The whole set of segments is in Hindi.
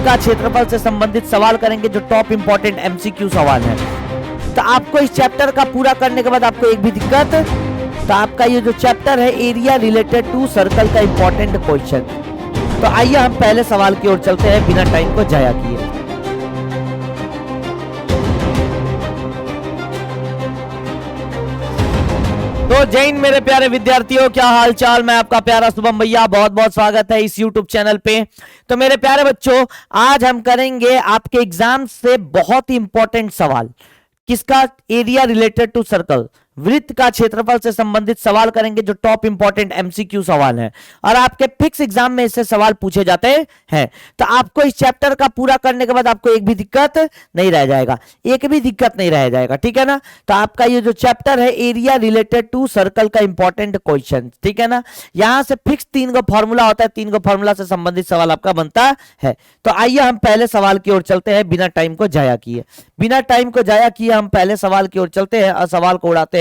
वृत्त का क्षेत्रफल से संबंधित सवाल करेंगे जो टॉप इंपॉर्टेंट एमसीक्यू सवाल है। तो आपको इस चैप्टर का पूरा करने के बाद आपको एक भी दिक्कत, तो आपका ये जो चैप्टर है एरिया रिलेटेड टू सर्कल का इंपॉर्टेंट क्वेश्चन। तो आइए हम पहले सवाल की ओर चलते हैं बिना टाइम को जाया किए। तो जय हिंद मेरे प्यारे विद्यार्थियों, क्या हाल चाल। मैं आपका प्यारा शुभम भैया, बहुत बहुत स्वागत है इस YouTube चैनल पे। तो मेरे प्यारे बच्चों, आज हम करेंगे आपके एग्जाम से बहुत ही इंपॉर्टेंट सवाल। किसका? एरिया रिलेटेड टू सर्कल, वृत्त का क्षेत्रफल से संबंधित सवाल करेंगे जो टॉप इंपॉर्टेंट एमसीक्यू सवाल है और आपके फिक्स एग्जाम में इससे सवाल पूछे जाते हैं। तो आपको इस चैप्टर का पूरा करने के बाद आपको एक भी दिक्कत नहीं रह जाएगा, एक भी दिक्कत नहीं रह जाएगा, ठीक है ना। तो आपका ये जो चैप्टर है एरिया रिलेटेड टू सर्कल का इंपॉर्टेंट क्वेश्चन, ठीक है ना। यहां से फिक्स 3 गो फॉर्मूला होता है, 3 गो फॉर्मूला से संबंधित सवाल आपका बनता है। तो आइए हम पहले सवाल की ओर चलते हैं बिना टाइम को जाया किए। बिना टाइम को जाया किए हम पहले सवाल की ओर चलते हैं और सवाल को उड़ाते हैं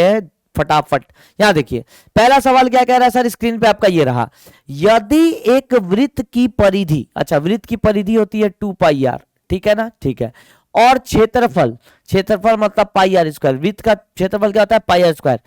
फटाफट। यहां देखिए पहला सवाल क्या कह रहा है सर, स्क्रीन पे आपका ये रहा। यदि एक वृत्त की परिधि, अच्छा वृत्त की परिधि होती है 2 पाई आर, ठीक है ना, ठीक है, और क्षेत्रफल, क्षेत्रफल मतलब पाई आर स्क्वायर, वृत्त का क्षेत्रफल क्या होता है पाई आर स्क्वायर,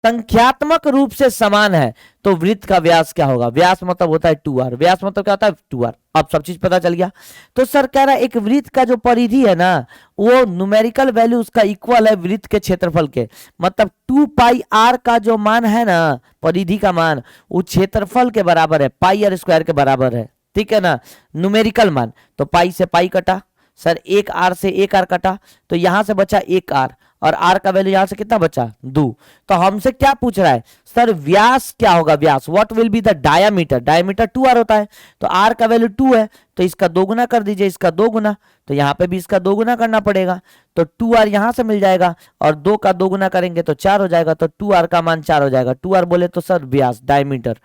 संख्यात्मक रूप से समान है, तो वृत्त का व्यास क्या होगा? व्यास मतलब होता है 2r, व्यास मतलब क्या होता है 2r। अब सब चीज पता चल गया। तो सर कह रहा है एक वृत्त का जो परिधि है ना, वो न्यूमेरिकल वैल्यू उसका इक्वल है वृत्त के क्षेत्रफल के, मतलब 2 पाई आर का जो मान है ना, परिधि का मान, वो क्षेत्रफल के बराबर है, पाई आर स्क्वायर के बराबर है, ठीक है ना, न्यूमेरिकल मान। तो पाई से पाई कटा सर, 1 आर से 1 आर कटा, तो यहां से बचा 1 आर और आर का वैल्यू यहां से कितना बचा 2। तो हमसे क्या पूछ रहा है सर, व्यास क्या होगा? व्यास what will be the diameter, diameter 2r होता है, तो r का वैल्यू 2 है, तो इसका 2 गुना कर दीजिए, इसका 2 गुना, तो यहां पे भी इसका 2 गुना करना पड़ेगा, तो 2r यहां से मिल जाएगा और 2 का 2 गुना करेंगे तो 4 हो जाएगा, तो 2r का मान 4 हो जाएगा। 2r बोले तो सर व्यास, डायमीटर,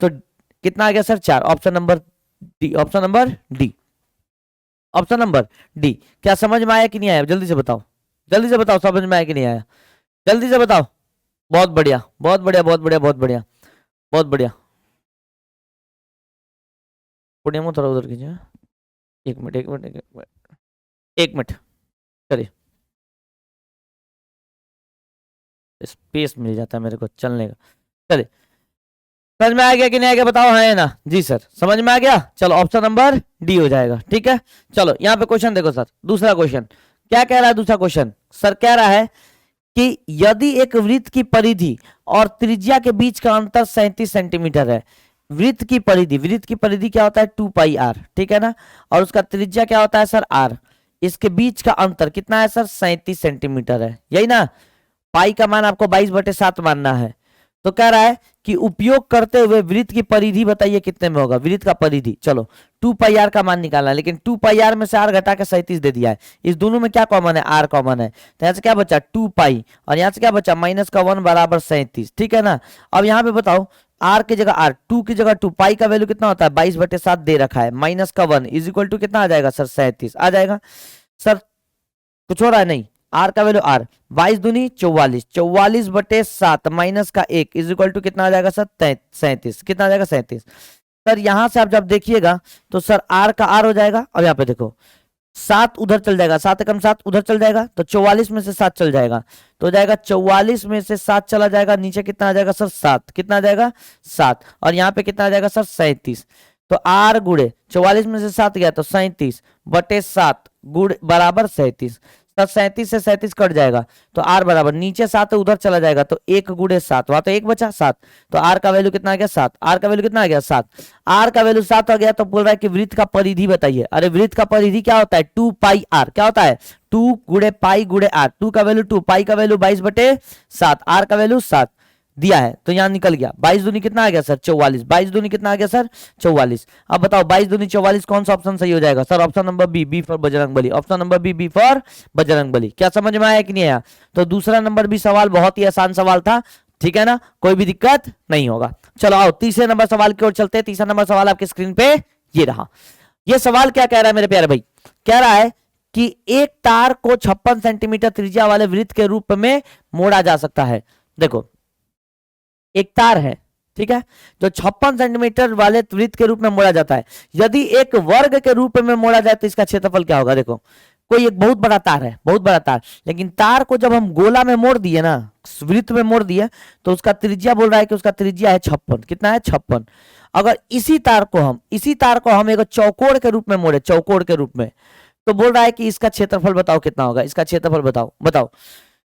तो कितना आ गया sir 4। Option number D, option number D, option number D. क्या समझ में आया कि नहीं आया? जल्दी से बताओ, जल्दी से बताओ, समझ में आया कि नहीं आया? जल्दी से बताओ। बहुत बढ़िया, बहुत बढ़िया, बहुत बढ़िया, बहुत बढ़िया, बहुत बढ़िया। पुण्य थोड़ा उधर कीजिए, 1 मिनट 1 मिनट 1 मिनट 1 मिनट, चलिए स्पेस मिल जाता है मेरे को चलने का। चलिए समझ में आ गया कि नहीं आ गया बताओ, हाँ है ना जी सर, समझ में आ गया। चलो ऑप्शन नंबर डी हो जाएगा, ठीक है। चलो यहाँ पे क्वेश्चन देखो सर, दूसरा क्वेश्चन क्या कह रहा है? दूसरा क्वेश्चन सर कह रहा है कि यदि एक वृत्त की परिधि और त्रिज्या के बीच का अंतर 37 सेंटीमीटर है, वृत्त की परिधि, वृत्त की परिधि क्या होता है 2 पाई आर, ठीक है ना, और उसका त्रिज्या क्या होता है सर आर, इसके बीच का अंतर कितना है सर 37 सेंटीमीटर है, यही ना। पाई का मान आपको 22/7 मानना है। तो कह रहा है कि उपयोग करते हुए वृत्त की परिधि बताइए कितने में होगा? वृत्त का परिधि, चलो 2 पाई आर का मान निकालना है, लेकिन 2 पाई आर में से आर घटा के 37 दे दिया है। इस दोनों में क्या कॉमन है? आर कॉमन है, तो यहाँ से क्या बचा 2 पाई और यहाँ से क्या बचा माइनस का 1 बराबर 37, ठीक है ना। अब यहाँ पे बताओ आर की जगह आर, 2 की जगह 2, पाई का वैल्यू कितना होता है 22/7 दे रखा है, माइनस का 1 इज इक्वल टू कितना आ जाएगा सर 37 आ जाएगा। सर कुछ हो रहा है? नहीं, आर का वैल्यू आर, 22 दूनी 44, 44/7 माइनस का 1 इज इक्वल टू कितना आ जाएगा सर 37, कितना आ जाएगा 37। सर यहां से आप जब देखिएगा तो सर आर का आर हो जाएगा, और यहाँ पे देखो 7 उधर चल जाएगा, 7 एकम 7 उधर चल जाएगा, तो 44 में से 7 चल जाएगा, तो हो जाएगा 44 में से 7 चला जाएगा, नीचे कितना आ जाएगा सर 7, कितना आ जाएगा 7, और यहाँ पे कितना आ जाएगा सर 37। तो आर गुड़े 44 में से 7 गया तो 37/7 गुड़ बराबर 37, 37 से 37 कट जाएगा, तो आर बराबर नीचे 7 उधर चला जाएगा, तो 1 गुड़े 7, वहां तो 1 बचा 7, तो आर का वैल्यू कितना आ गया 7, आर का वैल्यू कितना आ गया 7, आर का वैल्यू 7 आ गया। तो बोल रहा है कि वृत्त का परिधि बताइए। अरे वृत्त का परिधि क्या होता है 2 पाई आर, क्या होता है 2 गुड़े पाई गुड़े आर, 2 का वैल्यू 2, पाई का वैल्यू 22/7, आर का वैल्यू 7 दिया है, तो यहां निकल गया 22 दूनी कितना आ गया सर 44, 22 दूनी कितना आ गया सर 44। अब बताओ 22 दूनी 44 कौन सा ऑप्शन सही हो जाएगा sir? Option number B, B for Bajrangbali, option number B, B for Bajrangbali. क्या समझ में आया कि नहीं आया? तो दूसरा नंबर भी सवाल बहुत ही आसान सवाल था, ठीक है ना, कोई भी दिक्कत नहीं होगा। चलो आओ तीसरे नंबर सवाल की ओर चलते हैं। तीसरा नंबर सवाल आपकी स्क्रीन पे ये रहा। ये सवाल क्या कह रहा है मेरे प्यारे भाई? कह रहा है कि एक तार को 56 सेंटीमीटर त्रिज्या वाले वृत्त के रूप में मोड़ा जा सकता है। देखो एक तार है, ठीक है, जो 56 सेंटीमीटर वाले वृत्त के रूप में मोड़ा जाता है, यदि एक वर्ग के रूप में मोड़ा जाए तो इसका क्षेत्रफल क्या होगा। देखो कोई एक बहुत बड़ा तार है, बहुत बड़ा तार, लेकिन तार को जब हम गोला में मोड़ दिए ना, वृत्त में मोड़ दिए, तो उसका त्रिज्या बोल रहा है कि उसका त्रिज्या है 56। कितना है 56। अगर इसी तार को हम एक चौकोर के रूप में मोड़े, चौकोर के रूप में, तो बोल रहा है कि इसका क्षेत्रफल बताओ कितना होगा। इसका क्षेत्रफल बताओ।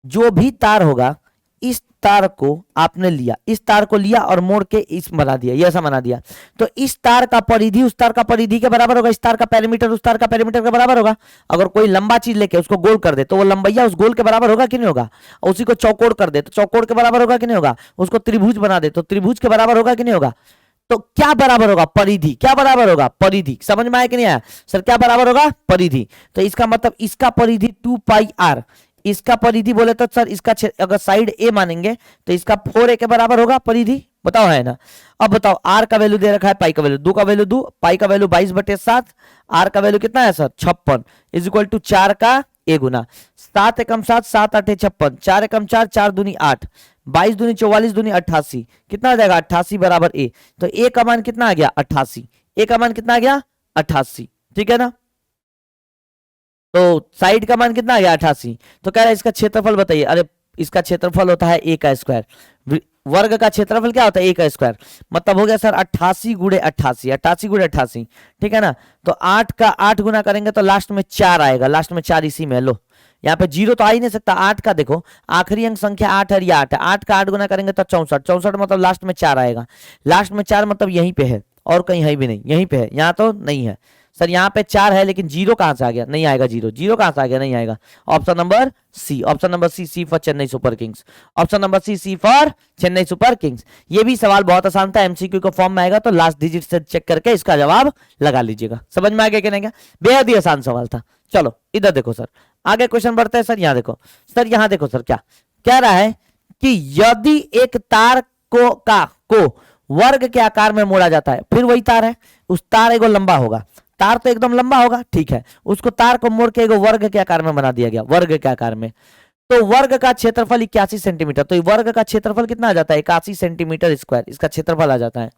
जो भी तार होगा, इस तार को आपने लिया, इस तार को लिया और मोड़ के इस बना दिया, ये ऐसा बना दिया, तो इस तार का परिधि उस तार का परिधि के बराबर होगा, इस तार का पेरीमीटर उस तार का पेरीमीटर के बराबर होगा। अगर कोई लंबा चीज लेके उसको गोल कर दे तो वो लंबैया उस गोल के बराबर होगा कि नहीं होगा। और उसी को चौकोर कर दे तो चौकोर के बराबर होगा कि नहीं होगा। उसको त्रिभुज बना दे तो त्रिभुज के बराबर होगा कि नहीं होगा। तो क्या बराबर होगा, परिधि। क्या बराबर होगा, परिधि। समझ में आया कि नहीं आया सर, क्या बराबर होगा, परिधि। तो इसका मतलब इसका परिधि 2πr, इसका परिधि बोले तो सर इसका अगर साइड ए मानेंगे तो इसका 4a के बराबर होगा परिधि। बताओ है ना। अब बताओ आर का वैल्यू दे रखा है, पाई का वैल्यू 2 का वैल्यू 2, पाई का वैल्यू 22/7, आर का वैल्यू कितना है सर 56 इज इक्वल टू 4 का ए गुना 7 एकम 7, 7 8 56, 4 एकम 4, 4 दूनी 8, 22 दूनी 44 दूनी 88, कितना आ जाएगा 88 बराबर ए। तो ए का मान कितना आ गया 88, ए का मान कितना आ गया 88, ठीक है ना। तो साइड का मान कितना आ गया 88। तो कह रहा है इसका क्षेत्रफल बताइए। अरे इसका क्षेत्रफल होता है ए का स्क्वायर, वर्ग का क्षेत्रफल क्या होता है ए का स्क्वायर, मतलब हो गया सर 88 गुणे 88, 88 गुणे 88, ठीक है ना। तो 8 का 8 गुना करेंगे तो लास्ट में 4 आएगा, लास्ट में 4 इसी में लो, यहाँ पे जीरो तो आ ही नहीं सकता। 8 का देखो आखिरी अंक संख्या 8 है, 8 है, 8 का 8 गुना करेंगे तो 64, 64 मतलब लास्ट में 4 आएगा, लास्ट में 4 मतलब यहीं पे है और कहीं है भी नहीं, यहीं पे है, यहाँ तो नहीं है सर। यहाँ पे 4 है लेकिन जीरो कहां से आ गया, नहीं आएगा जीरो, जीरो कहां से आ गया, नहीं आएगा। Option number C, option number C, C for Chennai Super Kings, option number C, C for Chennai Super Kings. ये भी सवाल बहुत आसान था, एमसीक्यू के फॉर्म में आएगा तो लास्ट डिजिट से चेक करके इसका जवाब लगा लीजिएगा। समझ में आ गया कि नहीं, क्या बेहद ही आसान सवाल था। चलो इधर देखो सर, आगे क्वेश्चन बढ़ते हैं सर। यहाँ देखो सर, यहाँ देखो सर, क्या कह रहा है कि यदि एक तार को वर्ग के आकार में मोड़ा जाता है, फिर वही तार है, उस तार एगो लंबा होगा, तार तो एकदम लंबा होगा, ठीक है, उसको तार को मोड़ के एगो वर्ग के आकार में बना दिया गया, वर्ग के आकार में। तो वर्ग का क्षेत्रफल 81 सेंटीमीटर, तो वर्ग का क्षेत्रफल कितना आ जाता है 81 सेंटीमीटर स्क्वायर, इसका क्षेत्रफल आ जाता है।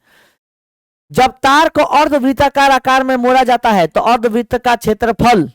जब तार को अर्धवृत्ताकार आकार में मोड़ा जाता है तो अर्धवृत्त का क्षेत्रफल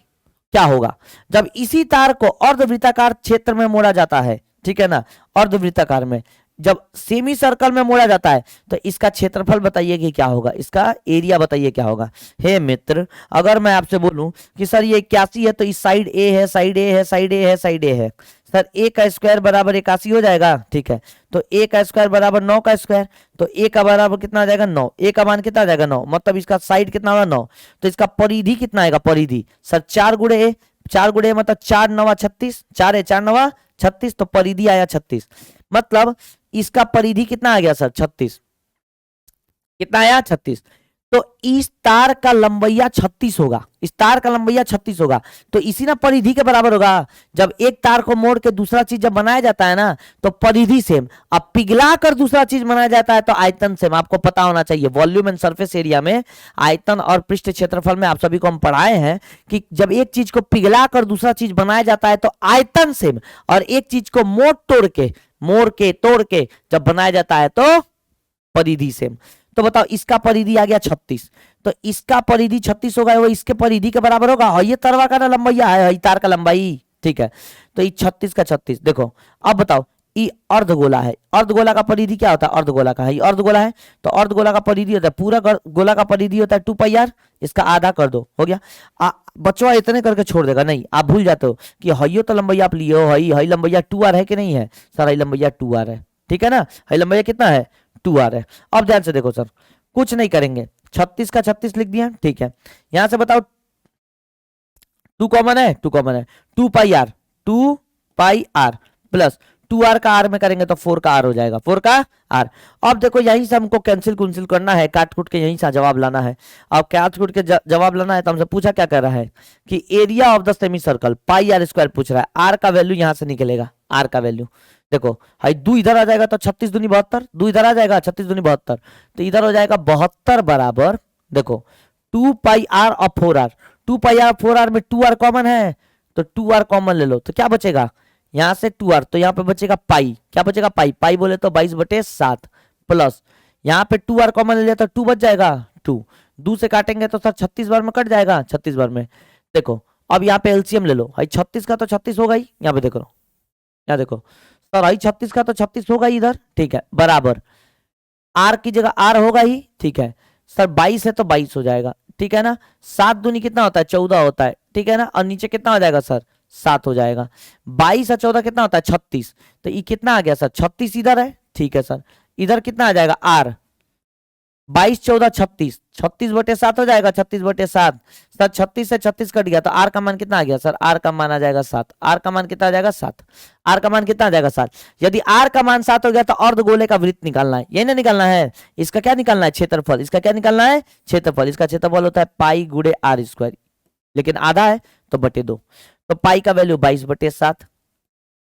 क्या होगा। जब इसी तार को अर्धवृत्ताकार क्षेत्र में मोड़ा जाता है, ठीक है ना, अर्धवृत्ताकार में जब सेमी सर्कल में मोड़ा जाता है तो इसका क्षेत्रफल बताइए कि क्या होगा, इसका एरिया बताइए क्या होगा। हे मित्र, अगर मैं आपसे बोलूं कि सर ये 81 है तो इस साइड ए है, साइड ए है, साइड ए है, साइड ए है, सर ए का स्क्वायर बराबर 81 हो जाएगा, ठीक है। तो ए का स्क्वायर बराबर 9 का स्क्वायर, तो ए का बराबर कितना आ जाएगा 9, ए का मान कितना आ जाएगा 9, मतलब इसका साइड कितना होगा 9। तो इसका परिधि कितना आएगा, परिधि सर 4 गुणे ए, 4 गुणे मतलब 4 9 36, 4 है 4 9 36, तो परिधि आया 36, मतलब इसका परिधि कितना आ गया सर 36, कितना आया 36। तो इस तार का लंबैया 36 होगा, इस तार का लंबैया 36 होगा, तो इसी ना परिधि के बराबर होगा। जब एक तार को मोड़ के दूसरा चीज जब बनाया जाता है ना तो परिधि सेम, अब पिघला कर दूसरा चीज बनाया जाता है तो आयतन सेम। आपको पता होना चाहिए वॉल्यूम एंड सरफेस एरिया में आयतन और पृष्ठ क्षेत्रफल में आप सभी को हम पढ़ाए हैं कि जब एक चीज को पिघला कर दूसरा चीज बनाया जाता है तो आयतन सेम, और एक चीज को मोड़ के तोड़ के जब बनाया जाता है तो परिधि सेम। तो बताओ इसका परिधि आ गया 36, तो इसका परिधि 36 होगा, वो इसके परिधि के बराबर होगा। और ये तरवा का लंबाई है, तार का लंबाई, ठीक है। तो ये 36 का 36, देखो अब बताओ ये अर्धगोला है, अर्धगोला का परिधि क्या होता है, अर्धगोला का है, अर्धगोला है तो अर्धगोला का परिधि होता है, पूरा गोला का परिधि होता है 2πr, इसका आधा कर दो, हो गया। बच्चों इतने करके छोड़ देगा, नहीं आप भूल जाते हो कि हइयो तो लंबाई आप लियो, हई लंबाई 2r है कि नहीं है सर, हई लंबाई 2r है, ठीक है ना, हई लंबाई कितना है 2r है। अब ध्यान से देखो सर, कुछ नहीं करेंगे, 36 का 36 लिख दिया, ठीक है। यहां से बताओ 2 कॉमन है, 2 कॉमन है, 2πr प्लस 2r का r में करेंगे तो 4 का r हो जाएगा, 4 का r। अब देखो यहीं से हमको कैंसिल कुंसिल करना है, काट कुट के यहीं से जवाब लाना है। अब काट कुट के जवाब लाना है तो हमसे पूछा क्या कर रहा है कि area of the semi circle πr² पूछ रहा है, r का वैल्यू यहां से निकलेगा, r का वैल्यू देखो हाई 2 इधर आ जाएगा तो 36 दूनी 72, 2 इधर आ जाएगा 36 दूनी 72, तो इधर हो जाएगा 72 बराबर देखो 2πr और 4r, 2πr 4r में 2r कॉमन है तो 2r कॉमन ले लो, तो क्या बचेगा यहां से 2r, तो यहां पे बचेगा पाई, क्या बचेगा पाई, पाई बोले तो 22/7 प्लस यहाँ पे 2r कॉमन ले लिया तो 2 बच जाएगा 2, 2 से काटेंगे तो सर 36 बार में कट जाएगा, 36 बार में। देखो अब यहाँ पे एलसीएम ले लो, भाई 36 का तो 36 होगा ही, यहाँ पे देखो, यहाँ देखो सर भाई 36 का तो 36 होगा ही इधर, ठीक है, बराबर आर की जगह आर होगा ही, ठीक है सर 22 है तो 22 हो जाएगा, ठीक है ना। 7 दूनी कितना होता है 14 होता है, ठीक है ना, और नीचे कितना हो जाएगा सर 7 हो जाएगा। 22 और 14 कितना होता है 36, तो ये कितना आ गया सर 36 इधर है, ठीक है सर। इधर कितना आ जाएगा आर, 22 14 36, 36/7 हो जाएगा, 36/7 सर 36 से 36 कट गया तो आर का मान कितना आ गया सर, आर का मान आ जाएगा 7, आर का मान कितना आ जाएगा 7, आर का मान कितना आ जाएगा 7। यदि आर का मान 7 हो गया तो अर्धगोले का वृत्त निकालना है, ये ना निकालना है, इसका क्या निकालना है क्षेत्रफल, इसका क्या निकालना है क्षेत्रफल, इसका क्षेत्रफल होता है पाई गुणे आर स्क्वायर, लेकिन आधा है तो बटे 2, तो पाई का वैल्यू 22/7,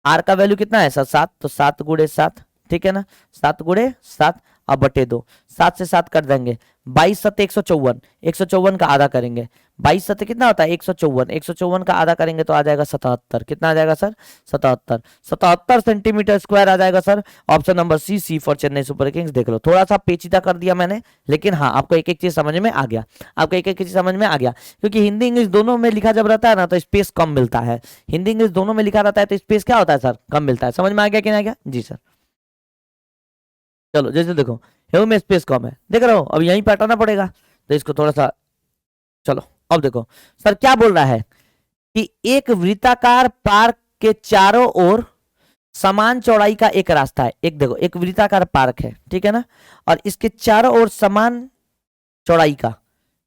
आर का वैल्यू कितना है सर 7, तो 7 गुणे 7, ठीक है ना, 7 गुणे 7 अब बटे 2, 7 से 7 कर देंगे, 22 7 154, 154 का आधा करेंगे, 22 7 कितना होता है 154, 154 का आधा करेंगे तो आ जाएगा 77, कितना आ जाएगा सर 77, 77 सेंटीमीटर स्क्वायर आ जाएगा sir. Option number C, C for Chennai Super Kings. देख लो थोड़ा सा पेचीदा कर दिया मैंने, लेकिन हाँ आपको एक एक चीज समझ में आ गया, आपको एक एक चीज समझ में आ गया, क्योंकि हिंदी इंग्लिश दोनों में लिखा जब रहता है ना तो स्पेस कम मिलता है, हिंदी इंग्लिश दोनों में लिखा रहता है तो स्पेस क्या होता है सर कम मिलता है। समझ में आ गया कि नहीं आ गया जी सर। चलो जैसे देखो ह्यू में स्पेस कम है, देख रहे हो, अब यहीं पे हटाना पड़ेगा तो इसको थोड़ा सा, चलो अब देखो सर क्या बोल रहा है कि एक वृत्ताकार पार्क के चारों ओर समान चौड़ाई का एक रास्ता है, एक देखो एक वृत्ताकार पार्क है, ठीक है ना, और इसके चारों ओर समान चौड़ाई का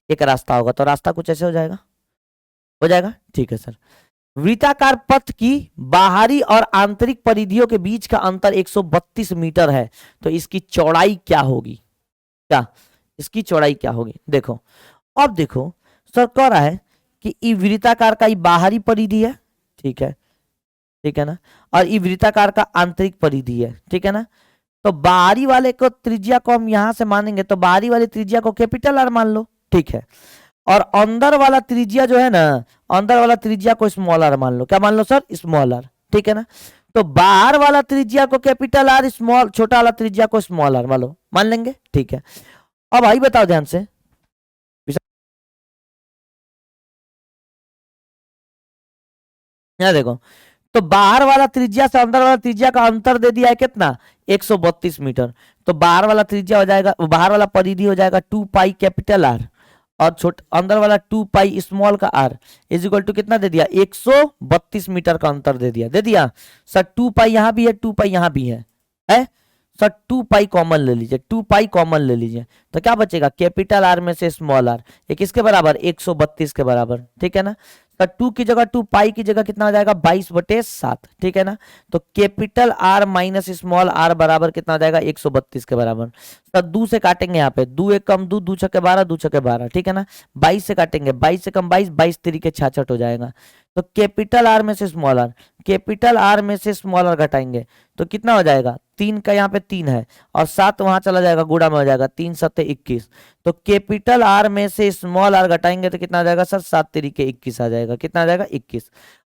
एक रास्ता होगा, तो रास्ता कुछ ऐसे हो जाएगा, ठीक है सर। वृत्ताकार पथ की बाहरी और आंतरिक परिधियों के बीच का अंतर 132 मीटर है, तो इसकी चौड़ाई क्या होगी, क्या इसकी चौड़ाई क्या होगी। देखो अब देखो सर कह रहा है कि ई वृत्ताकार का ये बाहरी परिधि है, ठीक है, ठीक है ना, और ई वृत्ताकार का आंतरिक परिधि है, ठीक है ना, तो बाहरी वाले को त्रिज्या को हम यहां से मानेंगे तो बाहरी वाली त्रिज्या को कैपिटल आर मान लो, ठीक है, और अंदर वाला त्रिज्या जो है ना, अंदर वाला त्रिज्या को स्मॉल आर मान लो, क्या मान लो सर स्मॉल आर, ठीक है ना, तो बाहर वाला त्रिज्या को कैपिटल आर, स्मॉल छोटा वाला त्रिज्या को स्मॉल आर मान लेंगे, ठीक है। अब भाई बताओ ध्यान से, यहाँ देखो, तो बाहर वाला त्रिज्या से अंदर वाला त्रिज्या का अंतर दे दिया है कितना 132 मीटर, तो बाहर वाला त्रिज्या हो जाएगा, बाहर वाला परिधि हो जाएगा 2 पाई कैपिटल आर, और अंदर वाला 2 पाई स्मॉल का आर इज इक्वल टू कितना दे दिया 132 मीटर का अंतर दे दिया सर। 2 पाई यहाँ भी है, 2 पाई यहाँ भी है सर, 2 पाई कॉमन ले लीजिए, 2 पाई कॉमन ले लीजिए, तो क्या बचेगा कैपिटल आर में से स्मॉल आर, ये किसके बराबर 132 के बराबर, ठीक है ना, तो 2 की जगह 2 पाई की जगह कितना हो जाएगा 22/7, ठीक है ना, तो capital R minus small R बराबर कितना हो जाएगा 132 के बराबर। तो 2 से काटेंगे यहाँ पे, 2 1 कम 2, 2 छके 12, 2 छके 12, ठीक है ना, 22 से काटेंगे, 22 से कम 22, 22 3 66 हो जाएगा, तो कैपिटल आर में से स्मॉल आर, कैपिटल आर में से स्मॉल आर घटाएंगे तो कितना हो जाएगा 3 का यहाँ पे 3 है और 7 वहां चला जाएगा, गुणा में हो जाएगा 3 7 21, तो कैपिटल आर में से स्मॉल आर घटाएंगे तो कितना आ जाएगा सर 7 3 21 आ जाएगा, कितना आ जाएगा 21।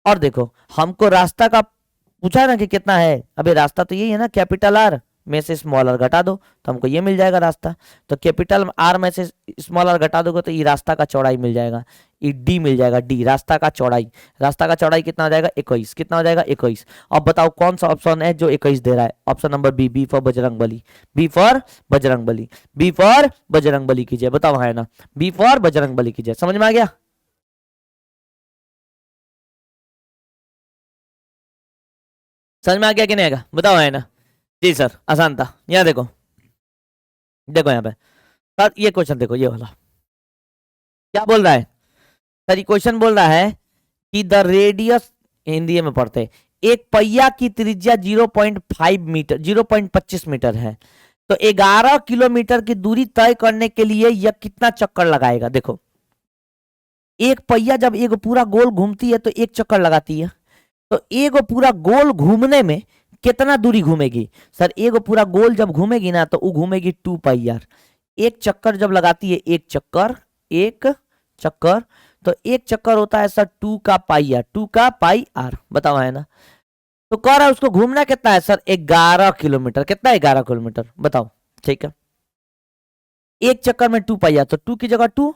और देखो हमको रास्ता का पूछा है ना कि कितना है, अभी रास्ता तो यही है ना कैपिटल आर में से स्मॉल आर घटा दो तो हमको ये मिल जाएगा रास्ता, तो कैपिटल आर में से स्मॉल आर घटा दोगे तो ये रास्ता का चौड़ाई मिल जाएगा, ये डी मिल जाएगा, डी रास्ता का चौड़ाई, रास्ता का चौड़ाई कितना हो जाएगा 21, कितना हो जाएगा 21। अब बताओ कौन सा ऑप्शन है जो 21 दे रहा है, option number B, B for Bajrangbali, B for Bajrangbali, B for Bajrangbali कीजिए, बताओ है ना, बी फॉर बजरंगबली कीजिए, समझ में आ गया, समझ में आ गया कि नहीं आएगा बताओ है ना जी सर, आसान था। यहाँ देखो, देखो यहाँ पे सर ये क्वेश्चन देखो, ये वाला क्या बोल रहा है सर, ये क्वेश्चन बोल रहा है कि द रेडियस, हिंदी में पढ़ते हैं, एक पहिया की त्रिज्या 0.5 मीटर 0.25 मीटर है, तो 11 किलोमीटर की दूरी तय करने के लिए यह कितना चक्कर लगाएगा। देखो एक पहिया जब एक पूरा गोल घूमती है तो एक चक्कर लगाती है, तो एक पूरा गोल घूमने में कितना दूरी घूमेगी सर, एक पूरा गोल जब घूमेगी ना तो वो घूमेगी 2 पाई आर, एक चक्कर जब लगाती है, एक चक्कर, एक चक्कर, तो एक चक्कर होता है सर 2 का पाई आर, 2 का पाई आर, बताओ है ना, तो कह रहा है उसको घूमना कितना है सर 11 किलोमीटर, कितना 11 किलोमीटर बताओ, ठीक है। एक चक्कर में 2 पाई आ, तो 2 की जगह 2,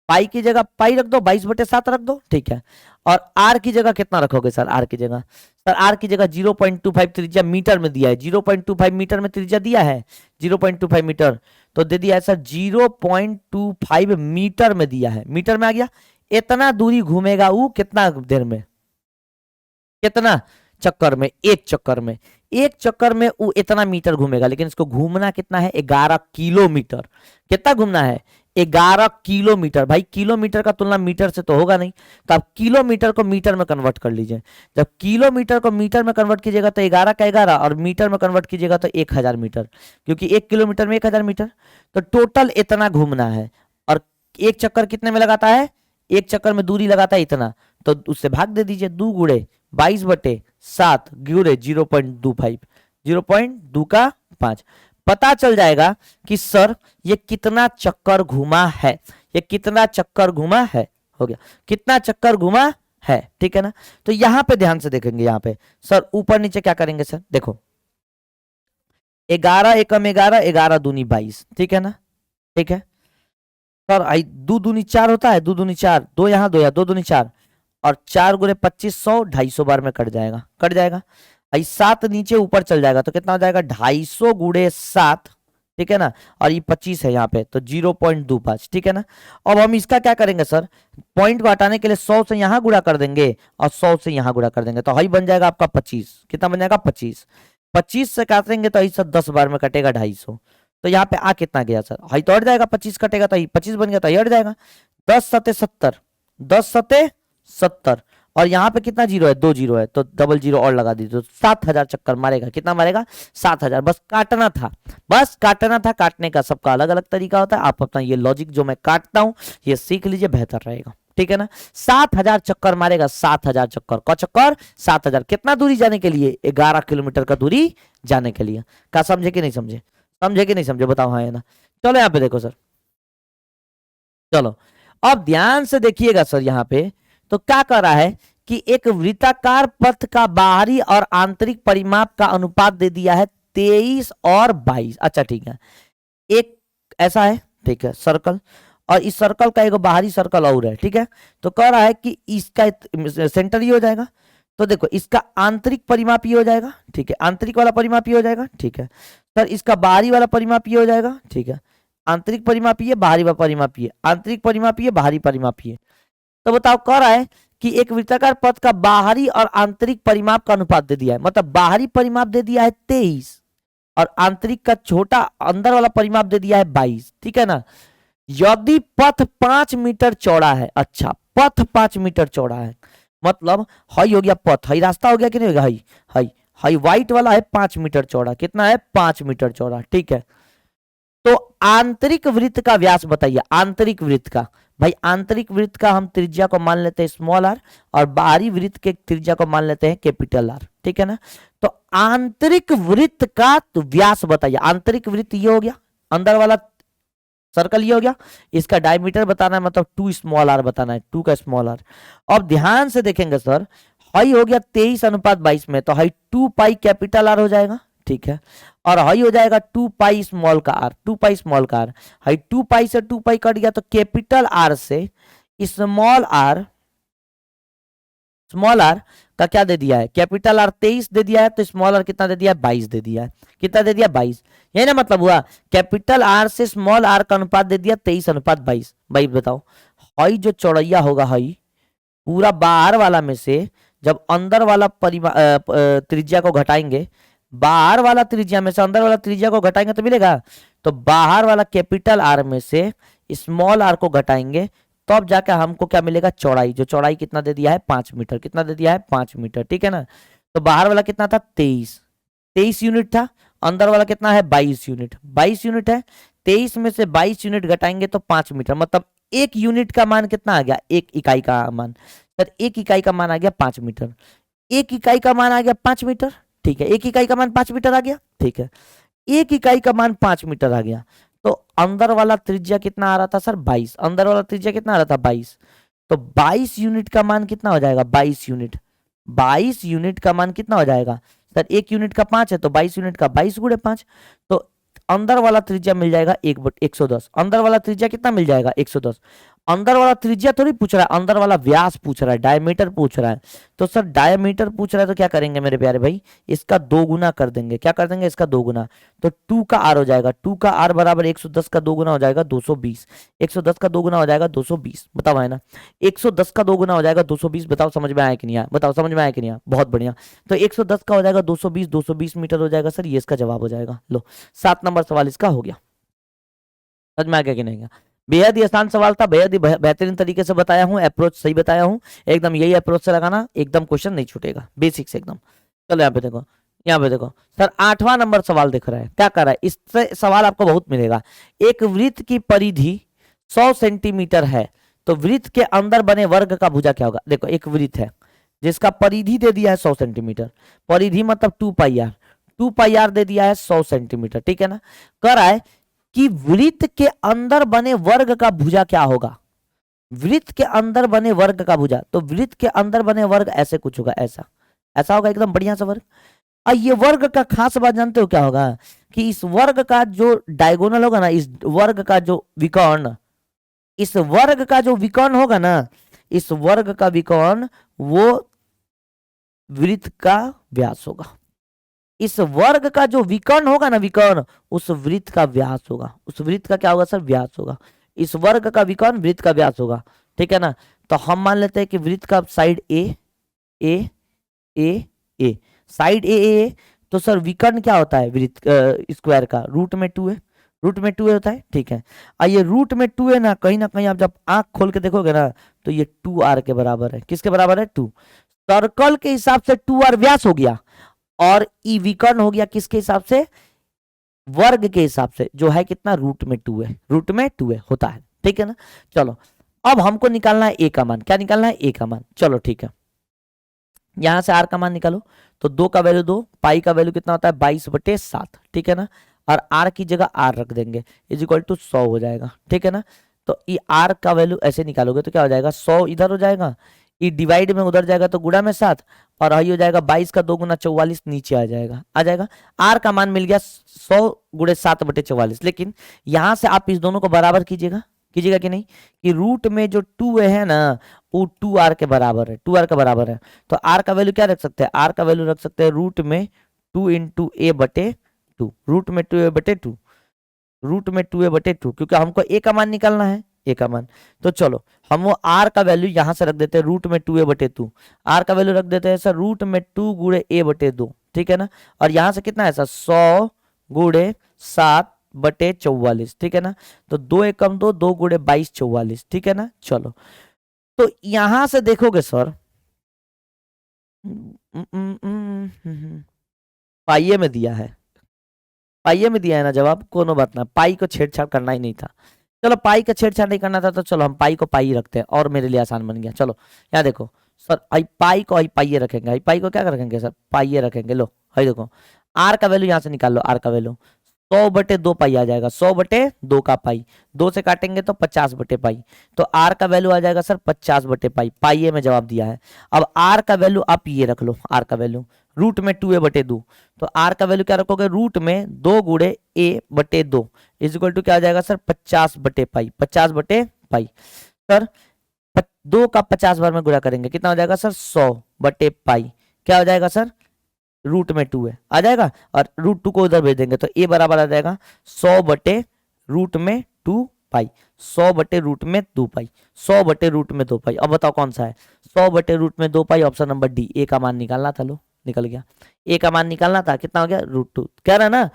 पाई की जगह पाई रख दो, 22/7 रख दो, ठीक है। और आर की जगह कितना रखोगे सर? आर की जगह, सर आर की जगह 0.25 त्रिज्या मीटर में दिया है, 0.25 मीटर में त्रिज्या दिया है, 0.25 मीटर, तो दे दिया है सर 0.25 मीटर में दिया है, मीटर में आ गया। इतना दूरी घूमेगा वो कितना देर में, कितना चक्कर में? एक चक्कर में, एक चक्कर में वो इतना मीटर घूमेगा, लेकिन इसको घूमना कितना है? 11 किलोमीटर। कितना घूमना है? 11 किलोमीटर। भाई किलोमीटर का तुलना मीटर से तो होगा नहीं, तो आप किलोमीटर को मीटर में कन्वर्ट कर लीजिए। जब किलोमीटर को मीटर में कन्वर्ट कीजिएगा तो 11 का 11, और मीटर में कन्वर्ट कीजिएगा तो 1000 मीटर, क्योंकि 1 किलोमीटर में 1000 मीटर। तो टोटल इतना घूमना है। और एक चक्कर कितने में लगाता है? एक चक्कर में दूरी लगाता है इतना, तो उससे भाग दे दीजिए, 2 गुणे 22/7 गुणे 0.25, 0.2 का 5। पता चल जाएगा कि सर ये कितना चक्कर घुमा है, ये कितना चक्कर घुमा है, हो गया कितना चक्कर घुमा है, ठीक है ना। तो यहां पे ध्यान से देखेंगे, यहां पे सर ऊपर नीचे क्या करेंगे सर? देखो 11 एकम 11, 11 दूनी 22, ठीक है ना, ठीक है सर। आई 2 दूनी 4 होता है, 2 दूनी 4, 2 यहाँ 2 यहाँ, 2 दूनी 4, और 4 गुणे 2500, 250 बार में कट जाएगा, कट जाएगा। आई 7 नीचे ऊपर चल जाएगा तो कितना हो जाएगा? 250 गुणे 7, ठीक है ना, और ये 25 है यहाँ पे, तो 0.25, ठीक है ना। अब हम इसका क्या करेंगे सर? पॉइंट को हटाने के लिए 100 से यहाँ गुणा कर देंगे और 100 से यहाँ गुणा कर देंगे, तो हाई बन जाएगा आपका 25। कितना बन जाएगा? 25। 25 से काटेंगे तो सर 10 बार में कटेगा 250, तो यहाँ पे आ कितना गया सर? हाई तो हट जाएगा, 25 कटेगा तो 25 बन गया, तो हट जाएगा। 10 सते 70, 10 सते 70, और यहाँ पे कितना जीरो है? 2 जीरो है, तो डबल जीरो और लगा दीजिए, तो 7000 चक्कर मारेगा। कितना मारेगा? 7000। बस काटना था, बस काटना था। काटने का सबका अलग अलग तरीका होता है, आप अपना ये लॉजिक जो मैं काटता हूं ये सीख लीजिए, बेहतर रहेगा, ठीक है ना। 7000 चक्कर मारेगा, 7000 चक्कर का चक्कर 7000। कितना दूरी जाने के लिए? 11 किलोमीटर का दूरी जाने के लिए। क्या समझे कि नहीं समझे? समझे कि नहीं समझे? बताओ हाँ है ना। चलो यहाँ पे देखो सर, चलो अब ध्यान से देखिएगा सर। यहाँ पे तो क्या कर रहा है कि एक वृत्ताकार पथ का बाहरी और आंतरिक परिमाप का अनुपात दे दिया है 23 और 22। अच्छा ठीक है, एक ऐसा है, ठीक है सर्कल, और इस सर्कल का एक बाहरी सर्कल और है, ठीक है। तो कह रहा है कि इसका सेंटर ये हो जाएगा, तो देखो इसका आंतरिक परिमाप ये हो जाएगा, ठीक है, आंतरिक वाला परिमाप ये हो जाएगा, ठीक है सर। इसका बाहरी वाला परिमाप ये हो जाएगा, ठीक है, आंतरिक परिमाप ये, बाहरी वाला परिमाप ये, आंतरिक परिमाप ये, बाहरी परिमाप ये। तो बताओ कह रहा है कि एक वृत्ताकार पथ का बाहरी और आंतरिक परिमाप का अनुपात दे दिया है, मतलब बाहरी परिमाप दे दिया है 23 और आंतरिक का छोटा अंदर वाला परिमाप दे दिया है 22, ठीक है ना। यदि पथ 5 मीटर चौड़ा है, अच्छा पथ 5 मीटर चौड़ा है, मतलब हाई हो गया पथ, हाई रास्ता हो गया कि नहीं होगा? हाई हाई हाई व्हाइट वाला है 5 मीटर चौड़ा, कितना है? 5 मीटर चौड़ा, ठीक है। तो आंतरिक वृत्त का व्यास बताइए, आंतरिक वृत्त का। भाई आंतरिक वृत्त का हम त्रिज्या को मान लेते हैं स्मॉल आर, और बाहरी वृत्त के त्रिज्या को मान लेते हैं कैपिटल आर, ठीक है ना। तो आंतरिक वृत्त का तो व्यास बताइए। आंतरिक वृत्त ये हो गया, अंदर वाला सर्कल ये हो गया, इसका डायमीटर बताना है, मतलब 2 स्मॉल आर बताना है, 2 का स्मॉल आर। अब ध्यान से देखेंगे सर, हाई हो गया 23:22 में, तो हाई 2 पाई कैपिटल आर हो जाएगा, ठीक है, और हाई हो जाएगा 2 पाई स्मॉल का आर, 2 पाई स्मॉल का आर। हाई 2 पाई से 2 पाई कट गया, तो कैपिटल आर से स्मॉल आर, स्मॉल आर का क्या दे दिया है? कैपिटल आर 23 दे दिया है, तो स्मॉल आर कितना दे दिया है? 22 दे दिया है। कितना दे दिया? 22। यही ना मतलब हुआ, कैपिटल आर से स्मॉल आर का अनुपात दे दिया 23:22। भाई बताओ हाई जो चौड़ैया होगा, हाई पूरा बाहर वाला में से जब अंदर वाला त्रिज्या को घटाएंगे, बाहर वाला त्रिज्या में से अंदर वाला त्रिज्या को घटाएंगे तो मिलेगा, तो बाहर वाला कैपिटल आर में से स्मॉल आर को घटाएंगे, तो अब जाकर हमको क्या मिलेगा? चौड़ाई। जो चौड़ाई कितना दे दिया है? 5 मीटर। कितना दे दिया है? 5 मीटर, ठीक है ना। तो बाहर वाला कितना था? 23 यूनिट था, अंदर वाला कितना है? 22 यूनिट, 22 यूनिट है। 23 में से 22 यूनिट घटाएंगे तो 5 मीटर, मतलब एक यूनिट का मान कितना आ गया? एक इकाई का मान। सर एक इकाई का मान आ गया 5 मीटर, एक इकाई का मान आ गया 5 मीटर, ठीक है, एक इकाई का मान 5 मीटर आ गया, ठीक है, एक इकाई का मान 5 मीटर आ गया। तो अंदर वाला त्रिज्या कितना आ रहा था सर? 22। अंदर वाला त्रिज्या कितना आ रहा था? 22। तो 22 यूनिट का मान कितना हो जाएगा? 22 यूनिट। 22 यूनिट का मान कितना हो जाएगा सर? एक यूनिट का 5 है, तो 22 यूनिट का 22 गुणे 5, तो अंदर वाला त्रिज्या मिल जाएगा 1/110। अंदर वाला त्रिज्या कितना मिल जाएगा 110। अंदर वाला त्रिज्या थोड़ी पूछ रहा है, अंदर वाला व्यास पूछ रहा है, डायमीटर पूछ रहा है। तो सर डायमीटर पूछ रहा है तो क्या करेंगे मेरे प्यारे भाई, इसका 2 गुना कर देंगे। क्या कर देंगे, इसका 2 गुना। तो 2 का आर हो जाएगा, 2 का आर बराबर 110 का 2 गुना हो जाएगा 220। 110 का 2 गुना हो जाएगा 220, बताओ है ना। 110 का 2 गुना हो जाएगा 220। बताओ समझ में आया कि नहीं आया, बताओ समझ में आया कि नहीं आया, बहुत बढ़िया। तो 110 का हो जाएगा 220, 220 मीटर हो जाएगा सर, ये इसका जवाब हो जाएगा। लो 7 नंबर सवाल इसका हो गया। समझ में आ गया कि नहीं गया। बेहद ही आसान सवाल था, बेहद ही बेहतरीन तरीके से बताया हूँ, अप्रोच सही बताया हूँ एकदम। यही अप्रोच से लगाना, एकदम क्वेश्चन नहीं छूटेगा, बेसिक से एकदम। चलो यहाँ पे देखो, यहाँ पे देखो सर 8वां नंबर सवाल दिख रहा है, क्या कर रहा है, इससे सवाल आपको बहुत मिलेगा। एक वृत्त की परिधि 100 सेंटीमीटर है, तो वृत्त के अंदर बने वर्ग का भुजा क्या होगा। देखो एक वृत्त है जिसका परिधि दे दिया है 100 सेंटीमीटर, परिधि मतलब 2 pi are, 2 pi are they दिया है 100 सेंटीमीटर, ठीक है ना। कर रहा है कि वृत्त के अंदर बने वर्ग का भुजा क्या होगा। वृत्त के अंदर बने वर्ग का भुजा, तो वृत्त के अंदर बने वर्ग ऐसे कुछ होगा, ऐसा ऐसा होगा एकदम बढ़िया सा वर्ग। और ये वर्ग का खास बात जानते हो क्या होगा, कि इस वर्ग का जो डायगोनल होगा ना, इस वर्ग का जो विकर्ण, इस वर्ग का जो विकर्ण होगा ना, इस वर्ग का विकर्ण वो वृत्त का व्यास होगा। इस वर्ग का जो विकर्ण होगा ना, विकर्ण उस वृत्त का व्यास होगा। उस वृत्त का क्या होगा सर, व्यास होगा। इस वर्ग का विकर्ण वृत्त का व्यास होगा, ठीक है ना। तो हम मान लेते हैं कि वृत्त का साइड ए ए ए ए, साइड ए, तो सर विकर्ण क्या होता है वृत्त स्क्वायर का, रूट में 2 है, रूट में 2 होता है, ठीक है। ये रूट में 2 है ना कहीं आप जब आंख खोल के देखोगे ना, तो ये 2r के बराबर है। किसके बराबर है, 2। सर्कल के हिसाब से 2r व्यास हो गया, और ई विकर्ण हो गया किसके हिसाब से, वर्ग के हिसाब से, जो है कितना, रूट में 2 है, रूट में 2 है होता है, ठीक है ना। चलो अब हमको निकालना है ए का मान। क्या निकालना है, ए का मान। चलो ठीक है, यहां से आर का मान निकालो। तो 2 का वैल्यू 2, पाई का वैल्यू कितना होता है 22/7, ठीक है ना। और आर की जगह आर रख देंगे, इज इक्वल टू 100 हो जाएगा, ठीक है ना। तो ये आर का वैल्यू ऐसे निकालोगे तो क्या हो जाएगा, 100 इधर हो जाएगा, ये डिवाइड में उधर जाएगा तो गुणा में 7, और यही हो जाएगा 22 का 2 गुना 44 नीचे आ जाएगा, आर का मान मिल गया 100 गुणे 7/44। लेकिन यहां से आप इस दोनों को बराबर कीजिएगा, कीजिएगा कि नहीं, कि रूट में जो 2 है ना वो 2r के बराबर है, 2r के बराबर है। तो r का वैल्यू क्या रख सकते हैं, r का वैल्यू रख सकते हैं रूट में 2 इंटू a/2, रूट में 2a/2, रूट में 2a/2, क्योंकि हमको a का मान निकालना है, a का मान। तो चलो हम वो r का वैल्यू यहां से रख देते हैं, रूट में 2a/2, r का वैल्यू रख देते हैं सर रूट में 2 गुणे a/2, ठीक है ना। और यहां से कितना है सर 100 गुणे 7/44, ठीक है ना। तो 2 एकम 2, 2 गुणे 22 44, ठीक है ना। चलो तो यहां से देखोगे सर पाइये में दिया है, पाइये में दिया है ना जवाब, कोनो बात ना, पाई को छेड़छाड़ करना ही नहीं था। चलो पाई का छेड़छाड़ नहीं करना था, तो चलो हम पाई को पाई रखते हैं, और मेरे लिए आसान बन गया। चलो यहाँ देखो सर, आई पाई को आई पाइये रखेंगे, आई पाई को क्या रखेंगे सर, पाइये रखेंगे। लो भाई देखो आर का वैल्यू यहाँ से निकाल लो, आर का वैल्यू 100/2 पाई आ जाएगा, 100/2 का पाई, 2 से काटेंगे तो 50/पाई, तो आर का वैल्यू आ जाएगा सर 50/पाई, पाइये में जवाब दिया है। अब आर का वैल्यू आप ये रख लो, आर का वैल्यू रूट में 2a/2, तो आर का वैल्यू क्या रखोगे, रूट में 2 गुणे a/2 इज इक्वल टू क्या आ जाएगा सर 50/पाई, 50/पाई। सर 2 का 50 बार में गुणा करेंगे कितना हो जाएगा सर 100/पाई, क्या हो जाएगा सर रूट में 2 है, आ जाएगा, और रूट 2 को उधर भेज देंगे तो a बराबर आ जाएगा 100/रूट में 2 पाई, 100/रूट में 2 पाई, 100/रूट में 2 पाई। अब बताओ कौन सा है, 100/रूट में 2 पाई, ऑप्शन नंबर डी, ए का मान निकालना था। लो निकल गया, ए का मान निकालना था, कितना हो गया √2। कह रहा है ना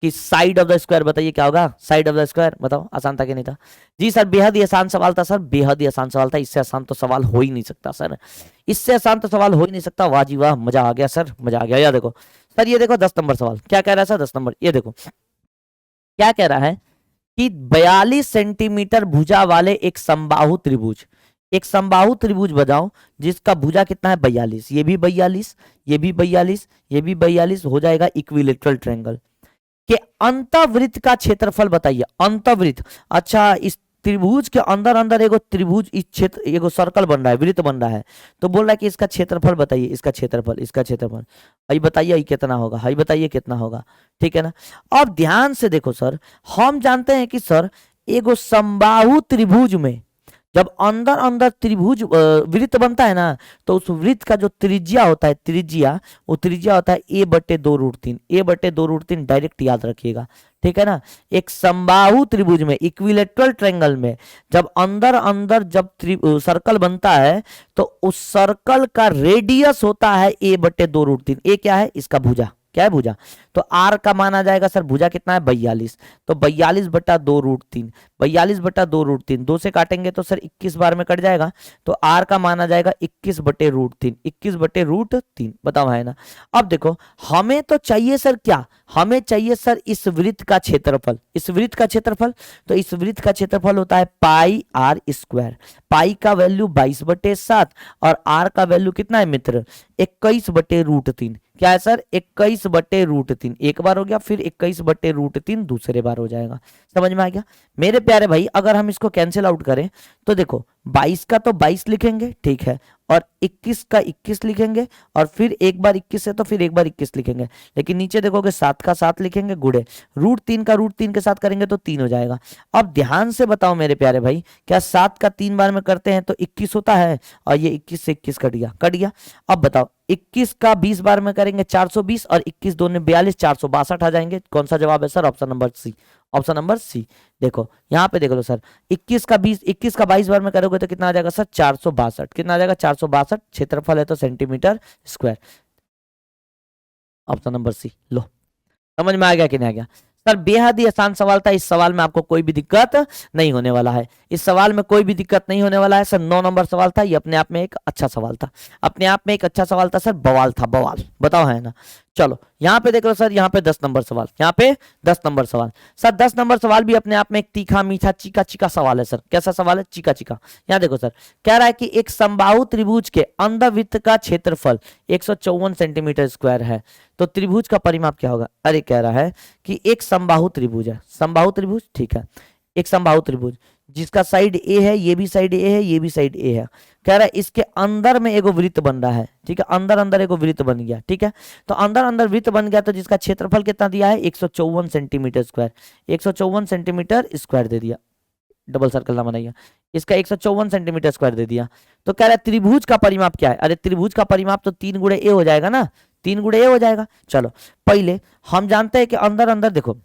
कि साइड ऑफ द स्क्वायर, बताइए क्या होगा साइड ऑफ द स्क्वायर, बताओ आसान था कि नहीं था। जी सर बेहद ही आसान सवाल था सर, बेहद ही आसान सवाल था, इससे आसान तो सवाल हो ही नहीं सकता सर, इससे आसान तो सवाल हो ही नहीं सकता। वाह जी वाह, मजा आ गया सर, मजा आ गया। यार देखो सर, ये देखो 10 नंबर सवाल क्या कह रहा है सर, 10 नंबर ये देखो क्या कह रहा है कि 42 सेंटीमीटर भुजा वाले एक समबाहु त्रिभुज, एक समबाहु त्रिभुज बताओ जिसका भुजा कितना है 42, ये भी 42, ये भी 42, ये भी 42 हो जाएगा इक्विलेटरल ट्रायंगल के अंतःवृत्त का क्षेत्रफल बताइए। अंतःवृत्त, अच्छा इस त्रिभुज के अंदर अंदर एगो त्रिभुज इस क्षेत्र एगो सर्कल बन रहा है, वृत्त बन रहा है, तो बोल रहा है कि इसका क्षेत्रफल बताइए, इसका क्षेत्रफल, इसका क्षेत्रफल, ये बताइए ये कितना होगा, ये बताइए कितना होगा, ठीक है ना। अब ध्यान से देखो सर, हम जानते हैं कि सर एगो समबाहु त्रिभुज में जब अंदर अंदर त्रिभुज वृत्त बनता है ना, तो उस वृत्त का जो त्रिज्या होता है, त्रिज्या, वो त्रिज्या होता है a/2√3, a/2√3 डायरेक्ट याद रखिएगा, ठीक है ना। एक समबाहु त्रिभुज में, इक्विलेटरल ट्रायंगल में जब अंदर अंदर जब सर्कल बनता है, तो उस सर्कल का रेडियस होता है a/2√3। ए क्या है, इसका भुजा, क्या है, भुजा। तो आर का माना जाएगा सर, भुजा कितना है, 42, तो 42/2√3, 42/2√3, 2 से काटेंगे तो सर 21 बार में कट जाएगा, तो आर का माना जाएगा 21/√3, 21/√3, बताओ है ना। अब देखो हमें तो चाहिए सर क्या, हमें चाहिए सर इस वृत्त का क्षेत्रफल, इस वृत्त का क्षेत्रफल, तो इस वृत्त का क्षेत्रफल होता है पाई आर स्क्वायर। पाई का वैल्यू 22/7 और आर का वैल्यू कितना है मित्र, 21/√3। क्या है सर, 21/√3, एक बार हो गया, फिर 21/√3 दूसरे बार हो जाएगा। समझ में आ गया मेरे प्यारे भाई। अगर हम इसको कैंसिल आउट करें तो देखो 22 का तो 22 लिखेंगे, ठीक है, और 21 का 21 लिखेंगे, और फिर एक बार 21 है तो फिर एक बार 21 लिखेंगे, लेकिन नीचे देखोगे 7 का 7 लिखेंगे, गुड़े √3 का √3 के साथ करेंगे तो 3 हो जाएगा। अब ध्यान से बताओ मेरे प्यारे भाई, क्या 7 का 3 बार में करते हैं तो 21 होता है, और ये 21 से 21 कट गया, कट गया। अब बताओ 21 का 20 बार में करेंगे 420, और 21 2 42, 462 आ जाएंगे। कौन सा जवाब है sir, option number C, option number C. देखो यहाँ पे देख लो सर, 21 का 22 बार में करोगे तो कितना आ जाएगा सर, 462, कितना आ जाएगा, 462, क्षेत्रफल है तो centimetre square, option number C. लो समझ में आ गया कि नहीं आ गया सर, बेहद ही आसान सवाल था। इस सवाल में आपको कोई भी दिक्कत नहीं होने वाला है, इस सवाल में कोई भी दिक्कत नहीं होने वाला है सर। 9 नंबर सवाल था, ये अपने आप में एक अच्छा सवाल था, अपने आप में एक अच्छा सवाल था सर, बवाल था, बवाल, बताओ है ना। चलो यहाँ पे देख लो सर, यहाँ पे 10 नंबर सवाल, यहाँ पे 10 नंबर सवाल सर, 10 नंबर सवाल भी अपने आप में एक तीखा मीठा चीका चीका सवाल है सर। कैसा सवाल है, चीका चीका। यहाँ देखो सर, कह रहा है कि एक समबाहु त्रिभुज के अंधवृत्त का क्षेत्रफल 154 सेंटीमीटर स्क्वायर है, तो त्रिभुज का परिमाप क्या होगा। अरे कह रहा है कि एक समबाहु त्रिभुज है, समबाहु त्रिभुज, ठीक है, एक समबाहु त्रिभुज जिसका साइड ए है, ये भी साइड ए है, ये भी साइड ए है। कह रहा है इसके अंदर में एगो वृत्त बन रहा है, ठीक है, अंदर अंदर एगो वृत्त बन गया, ठीक है। तो अंदर अंदर वृत्त बन गया, तो जिसका क्षेत्रफल कितना दिया है, 154 सेंटीमीटर स्क्वायर, 154 सेंटीमीटर स्क्वायर दे दिया, डबल सर्कल ना बनाइए, इसका 154 सेंटीमीटर स्क्वायर दे दिया। तो कह रहा है त्रिभुज का परिमाप क्या है। अरे त्रिभुज का परिमाप तो 3 गुणे ए हो जाएगा ना, 3 गुणे ए हो जाएगा। चलो पहले हम जानते हैं कि अंदर अंदर देखो,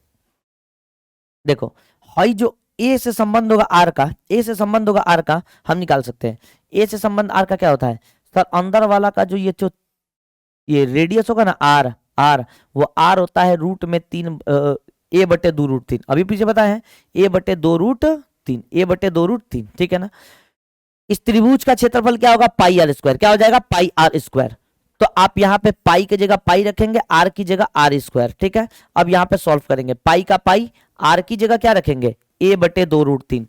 देखो हाई जो ए से संबंध होगा आर का, ए से संबंध होगा आर का, हम निकाल सकते हैं। ए से संबंध आर का क्या होता है सर, अंदर वाला का जो ये रेडियस होगा ना आर, आर वो आर होता है रूट में 3 a/2√3, अभी पीछे बताया है a/2√3, a/2√3, ठीक है ना। इस त्रिभुज का क्षेत्रफल क्या होगा, पाई आर स्क्वायर, क्या हो जाएगा, पाई आर स्क्वायर। तो आप यहाँ पे पाई की जगह पाई रखेंगे, आर की जगह आर स्क्वायर, ठीक है। अब यहाँ पे सॉल्व करेंगे, पाई का पाई, आर की जगह क्या रखेंगे, a/2√3,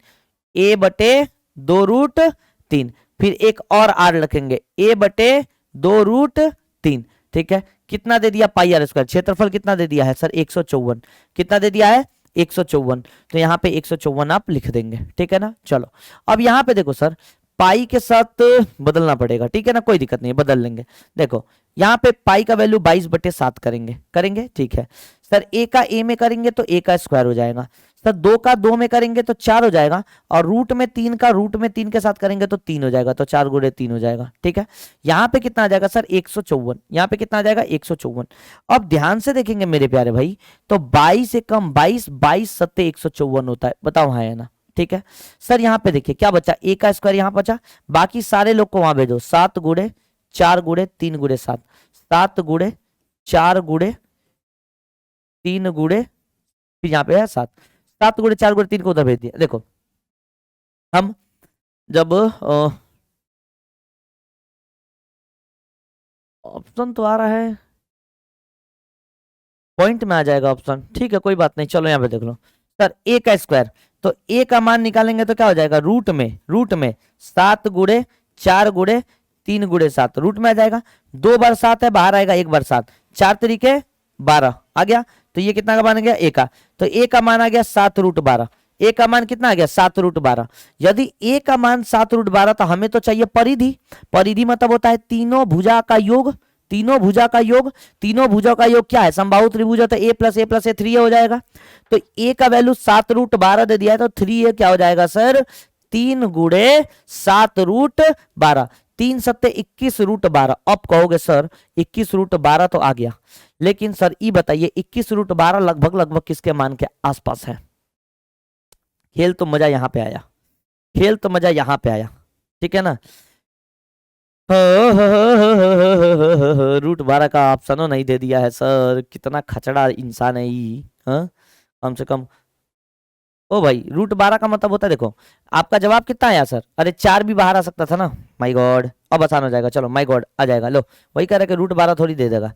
a/2√3, फिर एक और आर रखेंगे a/2√3, ठीक है। कितना दे दिया, पाई आर स्क्वायर। क्षेत्रफल कितना दे दिया है सर, 154, कितना दे दिया है, 154, तो यहाँ पे 154 आप लिख देंगे, ठीक है ना। चलो अब यहाँ पे देखो सर, पाई के साथ बदलना पड़ेगा, ठीक है ना, कोई दिक्कत नहीं है, बदल लेंगे। देखो यहाँ पे पाई का वैल्यू 22/7 करेंगे, करेंगे, ठीक है सर। ए का ए में करेंगे तो ए का स्क्वायर हो जाएगा सर, 2 का 2 में करेंगे तो 4 हो जाएगा, और रूट में 3 का रूट में 3 के साथ करेंगे तो 3 हो जाएगा, तो 4 गुणे 3 हो जाएगा, ठीक है। यहाँ पे कितना आ जाएगा सर, 154, यहाँ पे कितना आ जाएगा, 154। अब ध्यान से देखेंगे मेरे प्यारे भाई, तो 22 से कम 22, 22 सत्ते 154 होता है, बताओ हाँ है ना, ठीक है सर। यहाँ पे देखिए क्या बचा, ए का स्क्वायर यहाँ बचा, बाकी सारे लोग को वहां भेजो, 7 गुणे 4 गुणे 3 गुणे 7, 7 गुणे 4 गुणे 3 गुणे, फिर यहाँ पे है 7, 7 गुणे 4 गुणे 3 को उधर भेज दिया। देखो हम जब ऑप्शन तो आ रहा है, पॉइंट में आ जाएगा ऑप्शन, ठीक है कोई बात नहीं। चलो यहाँ पे देख लो सर, ए का स्क्वायर, तो ए का मान निकालेंगे तो क्या हो जाएगा, रूट में 7 गुणे 4 गुणे 3 गुणे 7, रूट में आ जाएगा। 2 बार 7 है, बाहर आएगा 1 बार 7, 4 तरीके 12 आ गया, तो ये कितना का मान गया, ए का, तो ए का मान आ गया 7√12, ए का मान कितना आ गया 7√12। यदि ए का मान 7√12 तो हमें तो चाहिए परिधि। परिधि मतलब होता है तीनों भुजा का योग, तीनों भुजा का योग। तीनों भुजा का योग क्या है, समबाहु त्रिभुज है तो ए प्लस ए 3 हो जाएगा। तो ए का वैल्यू 7√12 दे दिया है तो 3 क्या हो जाएगा सर, 3 गुणे 7√12, 3 सत्ते 21√12। अब कहोगे सर 21√12 तो आ गया, लेकिन सर ये बताइए 21√12 लगभग लगभग किसके मान के आसपास है। खेल तो मजा यहां पे आया, खेल तो मजा यहां पे आया, ठीक है ना। √12 का ऑप्शनों नहीं दे दिया है सर, कितना खचड़ा इंसान है ये। कम से कम ओ भाई √12 का मतलब होता है, देखो आपका जवाब कितना आया सर, अरे 4 भी बाहर आ सकता था ना। माय गॉड, अब आसान हो जाएगा, चलो माय गॉड आ जाएगा। लो वही कह रहे कि √12 थोड़ी दे देगा।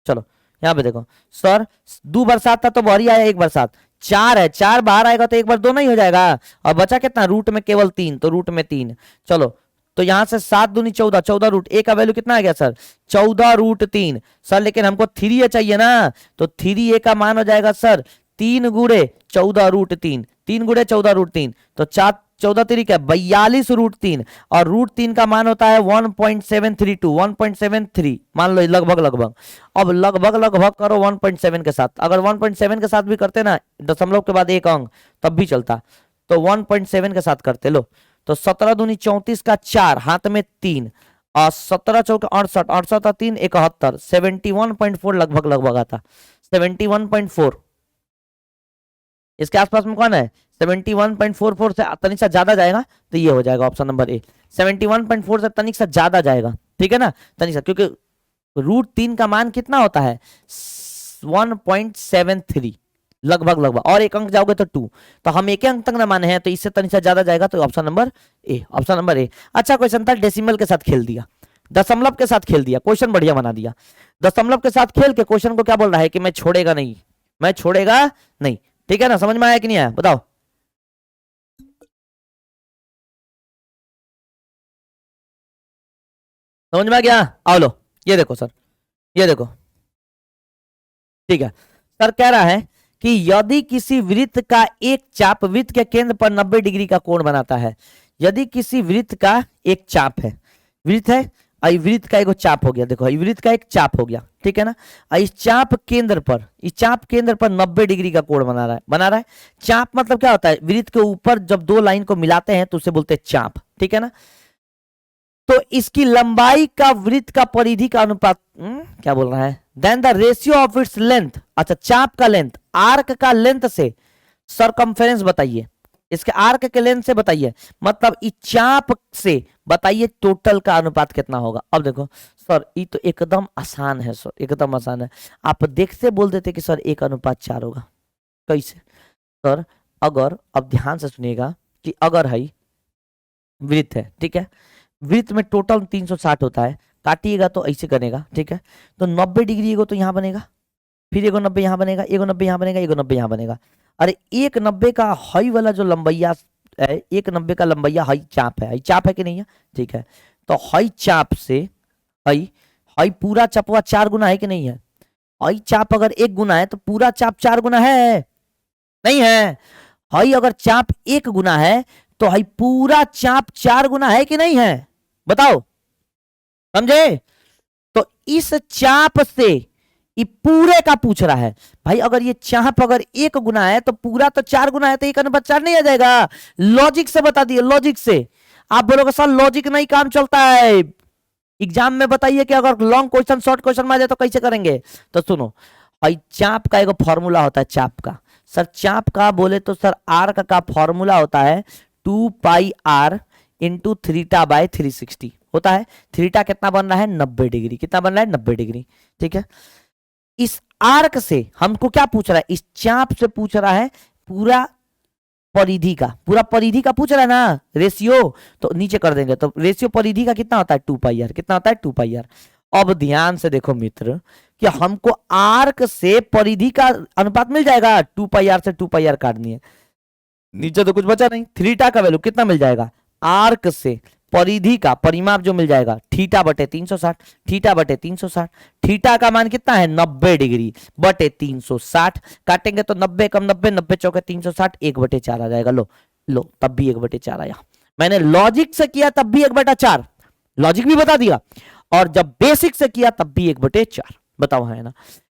चलो यहाँ पे देखो सर 2 बरसात था तो बाहर ही आया 1 बरसात, 4 है, 4 बाहर आएगा तो 1 बार 2 नहीं हो जाएगा। और बचा कितना, रूट में केवल 3, तो रूट में 3। चलो तो यहां से 7 दूनी 14, 14 रूट ए का वैल्यू कितना आ गया सर 14√3। सर लेकिन हमको 3 चाहिए ना, तो 3 ए का मान हो जाएगा सर 3 गुणे 14√3, 3 गुणे 14√3, तो 14 तरीका 42√3, और √3 का मान होता है 1.732, 1.73 मान लो लगभग लगभग। अब लगभग लगभग करो 1.7 के साथ, अगर 1.7 के साथ भी करते ना दशमलव के बाद 1 अंक तब भी चलता, तो 1.7 के साथ करते। लो तो 17 दूनी 34 का 4, हाथ में 3, और 17 चौके 68, 68 और 3 71, 71.4 लगभग लगभग आता, 71.4 इसके आसपास में कौन है, 71.44 से तनिक सा ज्यादा जाएगा तो ये हो जाएगा ऑप्शन नंबर ए, 71.4 से तनिक सा ज्यादा जाएगा, ठीक है ना, तनिक सा, क्योंकि √3 का मान कितना होता है 1.73 लगभग लगभग, और 1 अंक जाओगे तो 2, तो हम 1 अंक तक ना माने हैं, तो इससे तनिक सा ज्यादा जाएगा, तो option number A, option number ए। अच्छा क्वेश्चन था, डेसिमल के साथ खेल दिया, दशमलव के साथ खेल दिया, क्वेश्चन बढ़िया बना दिया। दशमलव के साथ खेल के क्वेश्चन को क्या बोल रहा है कि मैं छोड़ेगा नहीं, मैं छोड़ेगा नहीं, ठीक है ना। समझ में आया कि नहीं आया बताओ। समझ में आ गया, आओ लो ये देखो सर, ये देखो, ठीक है। सर कह रहा है कि यदि किसी वृत्त का एक चाप वृत्त के केंद्र पर 90 डिग्री का कोण बनाता है, यदि किसी वृत्त का एक चाप है, वृत्त है, वृत्त का एक चाप हो गया, देखो वृत्त का एक चाप हो गया, ठीक है ना, इस चाप केंद्र पर, इस चाप केंद्र पर 90 डिग्री का कोण बना रहा है। चाप मतलब क्या होता है, वृत्त के ऊपर जब 2 लाइन को मिलाते हैं तो उसे बोलते हैं चाप, ठीक है ना। तो इसकी लंबाई का वृत्त का परिधि का अनुपात, क्या बोल रहा है, then the ratio of its length, अच्छा चाप का लेंथ, आर्क का लेंथ से सरकमफेरेंस बताइए, इसके आर्क के लेंथ से बताइए, मतलब इस चाप से बताइए टोटल का अनुपात कितना होगा। अब देखो सर ये तो एकदम आसान है सर, एकदम आसान है, आप देखते बोल देते कि सर 1:4 होगा, कैसे सर, अगर अब ध्यान से सुनिएगा कि अगर है वृत्त है, ठीक है, वृत्त में टोटल 360 होता है, काटिएगा तो ऐसे करेगा, ठीक है, तो 90 डिग्री एगो तो यहाँ बनेगा, फिर एगो 90 यहाँ बनेगा, एगो 90 यहाँ बनेगा, एगो 90 यहाँ बनेगा। अरे 1:90 का हाई वाला जो लंबैया है, 1:90 का लंबैया हाई चाप है कि नहीं है, ठीक है, तो हाई चाप से हाई हाई पूरा चपवा 4 गुना है कि नहीं है, हाई चाप अगर 1 गुना है तो पूरा चाप 4 गुना है, नहीं है, हाई अगर चाप 1 गुना है तो हाई पूरा चाप 4 गुना है कि नहीं है, बताओ, समझे। तो इस चाप से ये पूरे का पूछ रहा है भाई, अगर ये चाप अगर 1 गुना है तो पूरा तो 4 गुना है, तो 1:4 नहीं आ जाएगा, लॉजिक से बता दिए, लॉजिक से। आप बोलोगे सर लॉजिक नहीं काम चलता है, एग्जाम में बताइए कि अगर लॉन्ग क्वेश्चन शॉर्ट क्वेश्चन में आ जाए तो कैसे करेंगे। तो सुनो भाई, चाप का एक फॉर्मूला होता है, चाप का सर, चाप का बोले तो सर आर्क का फॉर्मूला होता है 2πr इंटू थीटा बाय 360 होता है। थीटा कितना बन रहा है 90 डिग्री, कितना बन रहा है 90 डिग्री, ठीक है। इस आर्क से हमको क्या पूछ रहा है, इस चाप से पूछ रहा है पूरा परिधि का, पूरा परिधि का पूछ रहा है ना, रेशियो, तो नीचे कर देंगे, तो रेशियो परिधि का कितना होता है 2πr, कितना होता है 2πr। अब ध्यान से देखो मित्र कि हमको आर्क से परिधि का अनुपात मिल जाएगा, 2πr से 2πr काटनी है, नीचे तो कुछ बचा नहीं, थीटा का वैल्यू कितना मिल जाएगा, आर्क से परिधि का परिमाप जो मिल जाएगा थीटा बटे 360, थीटा बटे 360, थीटा का मान कितना है 90 डिग्री बटे 360, काटेंगे तो 90 कम 90, 90 चौके 360, 1/4 आ जाएगा। लो लो, तब भी 1/4 आया। मैंने लॉजिक से किया तब भी 1/4, लॉजिक भी बता दिया, और जब बेसिक से किया तब भी 1/4। बताओ है ना?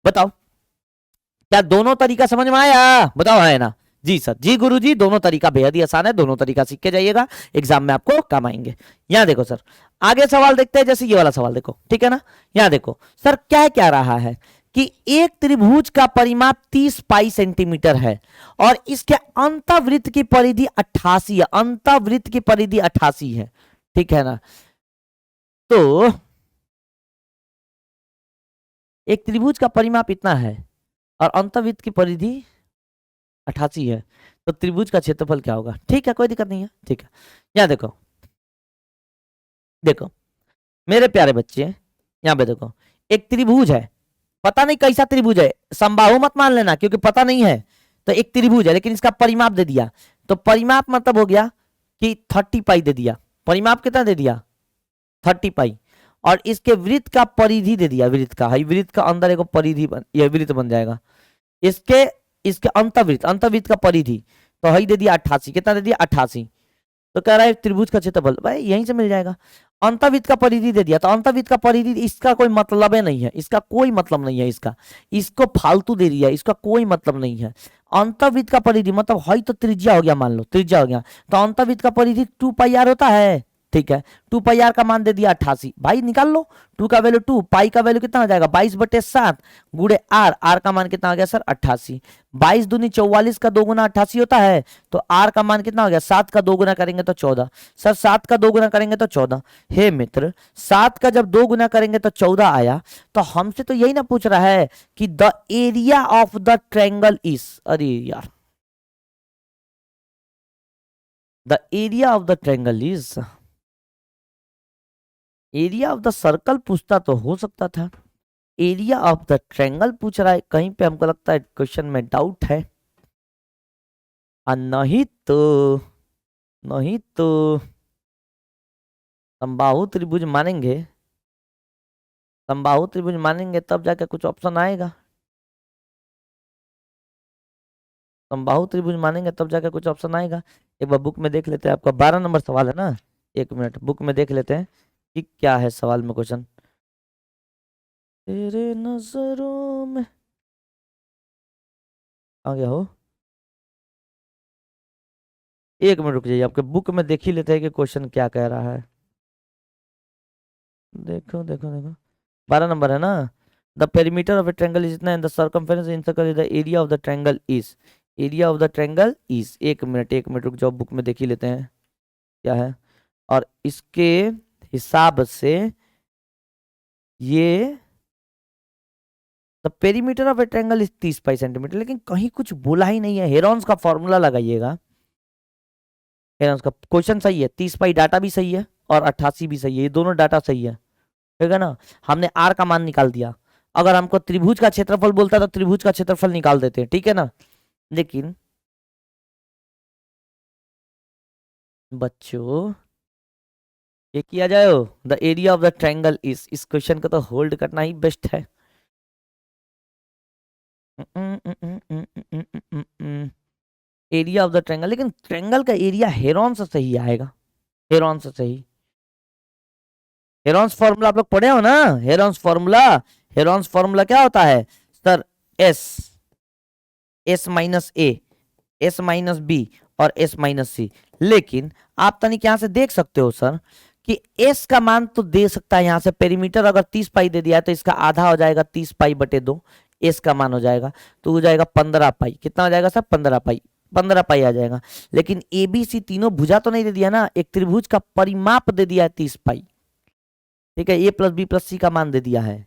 बताओ क्या दोनों तरीका समझ में आया? बताओ है ना? जी सर, जी गुरुजी, दोनों तरीका बेहद ही आसान है, दोनों तरीका सीख के जाइएगा, एग्जाम में आपको काम आएंगे। यहां देखो सर, आगे सवाल देखते हैं, जैसे ये वाला सवाल देखो, ठीक है ना? यहां देखो सर, क्या रहा है कि एक त्रिभुज का परिमाप 30 पाई सेंटीमीटर है और इसके अंतःवृत्त की परिधि 88 है, अंतःवृत्त की परिधि 88 है, ठीक है ना? तो एक त्रिभुज का परिमाप इतना है और अंतःवृत्त की परिधि 88 है, तो त्रिभुज का क्षेत्रफल क्या होगा? ठीक है, कोई दिक्कत नहीं है, ठीक है। यहां देखो, देखो मेरे प्यारे बच्चे, यहां पे देखो एक त्रिभुज है, पता नहीं कैसा त्रिभुज है, समबाहु मत मान लेना क्योंकि पता नहीं है। तो एक त्रिभुज है लेकिन इसका परिमाप दे दिया, तो परिमाप मतलब हो गया कि 30 पाई दे दिया। परिमाप कितना दे दिया? 30 पाई। और इसके वृत्त का परिधि दे दिया, वृत्त का, हाई वृत्त का अंदर एक परिधि यह वृत्त बन जाएगा। इसके इसके अंतःवृत्त, अंतःवृत्त का परिधि तो हाई दे दिया 88, कितना दे दिया 88। तो कह रहा है त्रिभुज का क्षेत्रफल, भाई यहीं से मिल जाएगा। अंतःवृत्त का परिधि दे दिया, तो अंतःवृत्त का परिधि इसका कोई मतलब है नहीं है, इसका कोई मतलब नहीं है, इसका इसको फालतू दे दिया, इसका कोई मतलब नहीं है। अंतःवृत्त का परिधि मतलब हाई तो त्रिज्या हो गया, मान लो त्रिज्या हो गया, तो अंतःवृत्त का परिधि 2πr होता है, ठीक है। 2πr का मान दे दिया 88, भाई निकाल लो, 2 का वैल्यू 2, पाई का वैल्यू कितना हो जाएगा 22/7 गुड़े आर, आर का मान कितना आ गया सर 88। 22 दूनी 44 का 2 गुना 88 होता है, तो आर का मान कितना हो गया 7 का 2 गुना करेंगे तो 14। सर 7 का 2 गुना करेंगे तो 14। हे मित्र, 7 का जब 2 गुना करेंगे तो 14 आया, तो हमसे तो यही ना पूछ रहा है कि the area of the triangle is, अरे यार, the area of the triangle is, area of the circle पूछता तो हो सकता था, एरिया ऑफ द ट्रायंगल पूछ रहा है, कहीं पे हमको लगता है क्वेश्चन में डाउट है। नहीं तो, नहीं तो समबाहु त्रिभुज मानेंगे, समबाहु त्रिभुज मानेंगे तब जाके कुछ ऑप्शन आएगा, समबाहु त्रिभुज मानेंगे तब जाके कुछ ऑप्शन आएगा। एक बार बुक में देख लेते हैं, आपका 12 नंबर सवाल है ना, एक मिनट बुक में देख लेते हैं कि क्या है सवाल में क्वेश्चन। तेरे नजरों में आ गया हो, एक मिनट रुक जाइए, आपके बुक में देख ही लेते हैं कि क्वेश्चन क्या कह रहा है। देखो देखो देखो, 12 नंबर है ना, the perimeter of a triangle is इतना and the circumference in circle is the area of the triangle is, area of the triangle is, एक मिनट रुक जाओ, बुक में देख ही लेते हैं क्या है। और इसके हिसाब से ये the perimeter of a triangle is 30 pi centimetre, लेकिन कहीं कुछ बोला ही नहीं है। हेरॉन्स का फॉर्मूला लगाइएगा, हेरॉन्स का क्वेश्चन सही है, 30 पाई डाटा भी सही है और 88 भी सही है, ये दोनों डाटा सही है, ठीक है ना। हमने आर का मान निकाल दिया, अगर हमको त्रिभुज का क्षेत्रफल बोलता तो त्रिभुज का क्षेत्रफल निकाल देते, ठीक है ना। लेकिन बच्चों ये किया जाए, the area of the triangle इस क्वेश्चन को तो होल्ड करना ही बेस्ट है। एरिया ऑफ द ट्रायंगल, लेकिन ट्रायंगल का एरिया हेरॉन से सही आएगा, हेरॉन से सही। हेरॉन्स फॉर्मूला आप लोग पढ़े हो ना, हेरॉन्स फॉर्मूला, हेरॉन्स फॉर्मूला क्या होता है सर, एस, एस माइनस ए, एस माइनस बी और एस माइनस सी। लेकिन आप तनिक यहां से देख सकते हो सर कि एस का मान तो दे सकता है, यहां से पेरीमीटर अगर 30 पाई दे दिया है तो इसका आधा हो जाएगा 30 पाई बटे 2, एस का मान हो जाएगा, तो हो जाएगा 15 पाई। कितना हो जाएगा सर 15 पाई, 15 पाई आ जाएगा। लेकिन ए बी सी तीनों भुजा तो नहीं दे दिया ना, एक त्रिभुज का परिमाप दे दिया है 30 पाई, ठीक है, ए प्लस बी प्लस सी का मान दे दिया है।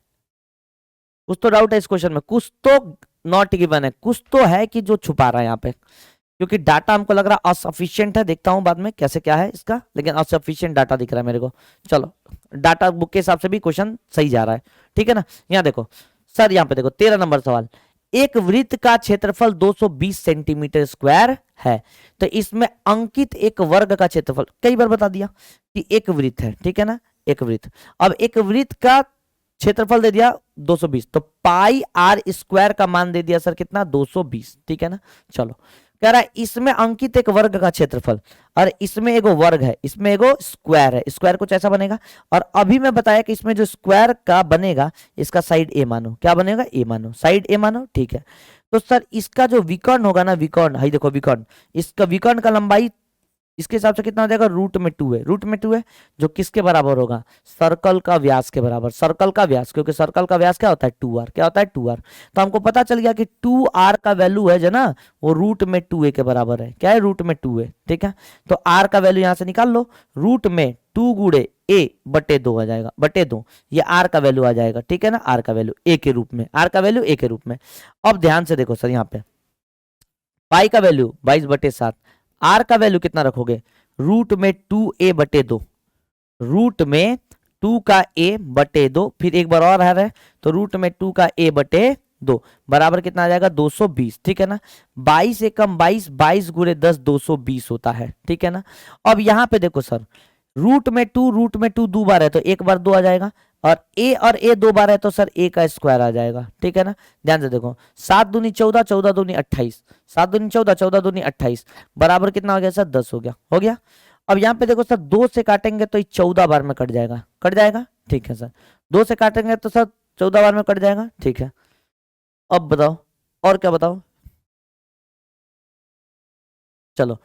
कुछ तो डाउट है इस क्वेश्चन में, कुछ तो नॉट गिवन है, कुछ तो है कि जो छुपा रहा है यहाँ पे, क्योंकि डाटा हमको लग रहा है असफिशिएंट है, देखता हूं बाद में कैसे क्या है इसका, लेकिन असफिशिएंट डाटा दिख रहा है मेरे को। चलो डाटा बुक के हिसाब से भी क्वेश्चन सही जा रहा है, ठीक है ना। यहाँ देखो सर, यहाँ पे देखो 13 नंबर सवाल, एक वृत्त का क्षेत्रफल 220 सेंटीमीटर स्क्वायर है। तो इसमें अंकित एक वर्ग का क्षेत्रफल, कई बार बता दिया कि एक वृत्त है, ठीक है ना, एक वृत्त। अब एक वृत्त का क्षेत्रफल दे दिया 220, तो पाई आर स्क्वायर का मान दे दिया सर कितना, 220, ठीक है ना। चलो कह रहा है इसमें अंकित एक वर्ग का क्षेत्रफल, और इसमें एगो वर्ग है, इसमें एगो स्क्वायर है, स्क्वायर कुछ ऐसा बनेगा। और अभी मैं बताया कि इसमें जो स्क्वायर का बनेगा इसका साइड ए मानो, क्या बनेगा, ए मानो, साइड ए मानो, ठीक है। तो सर इसका जो विकर्ण होगा ना, विकर्ण, हाई देखो विकर्ण, इसका विकर्ण का लंबाई इसके हिसाब से कितना हो जाएगा, रूट में 2 है, रूट में 2 है, जो किसके बराबर होगा, सर्कल का व्यास के बराबर, सर्कल का व्यास, क्योंकि सर्कल का व्यास क्या होता है, 2r, क्या होता है, 2r। तो हमको पता चल गया कि 2r का वैल्यू है जो ना, वो रूट में 2a के बराबर है, क्या है, रूट में 2a, ठीक है। तो r का वैल्यू यहां से निकाल लो, रूट में 2 गुणे a बटे 2 आ जाएगा, बटे 2, ये r का वैल्यू आ जाएगा, ठीक है ना, r का वैल्यू a के रूप में, r का वैल्यू a के रूप में। अब ध्यान से देखो सर, यहाँ पे पाई का वैल्यू 22/7, आर का वैल्यू कितना रखोगे, रूट में 2a बटे 2, रूट में 2 का a बटे 2, फिर एक बार और आ रहा है, तो रूट में 2 का a बटे 2 बराबर कितना आ जाएगा, 220, ठीक है ना। 22 एकम 22, 22 गुणे 10 220 होता है, ठीक है ना। अब यहाँ पे देखो सर, रूट में 2 दो बार है तो एक बार 2 आ जाएगा, और a 2 बार है तो सर a का स्क्वायर आ जाएगा, ठीक है ना। ध्यान से देखो, 7 दूनी 14, 14 दूनी 28, 7 दूनी 14, 14 दूनी 28 बराबर कितना हो गया सर, 10 हो गया, हो गया। अब यहाँ पे देखो सर, 2 से काटेंगे तो ये 14 बार में कट जाएगा, कट जाएगा, ठीक है सर। 2 से काटेंगे तो सर 14 बार में कट जाएगा, ठीक है। अब बताओ और क्या बताओ, चलो,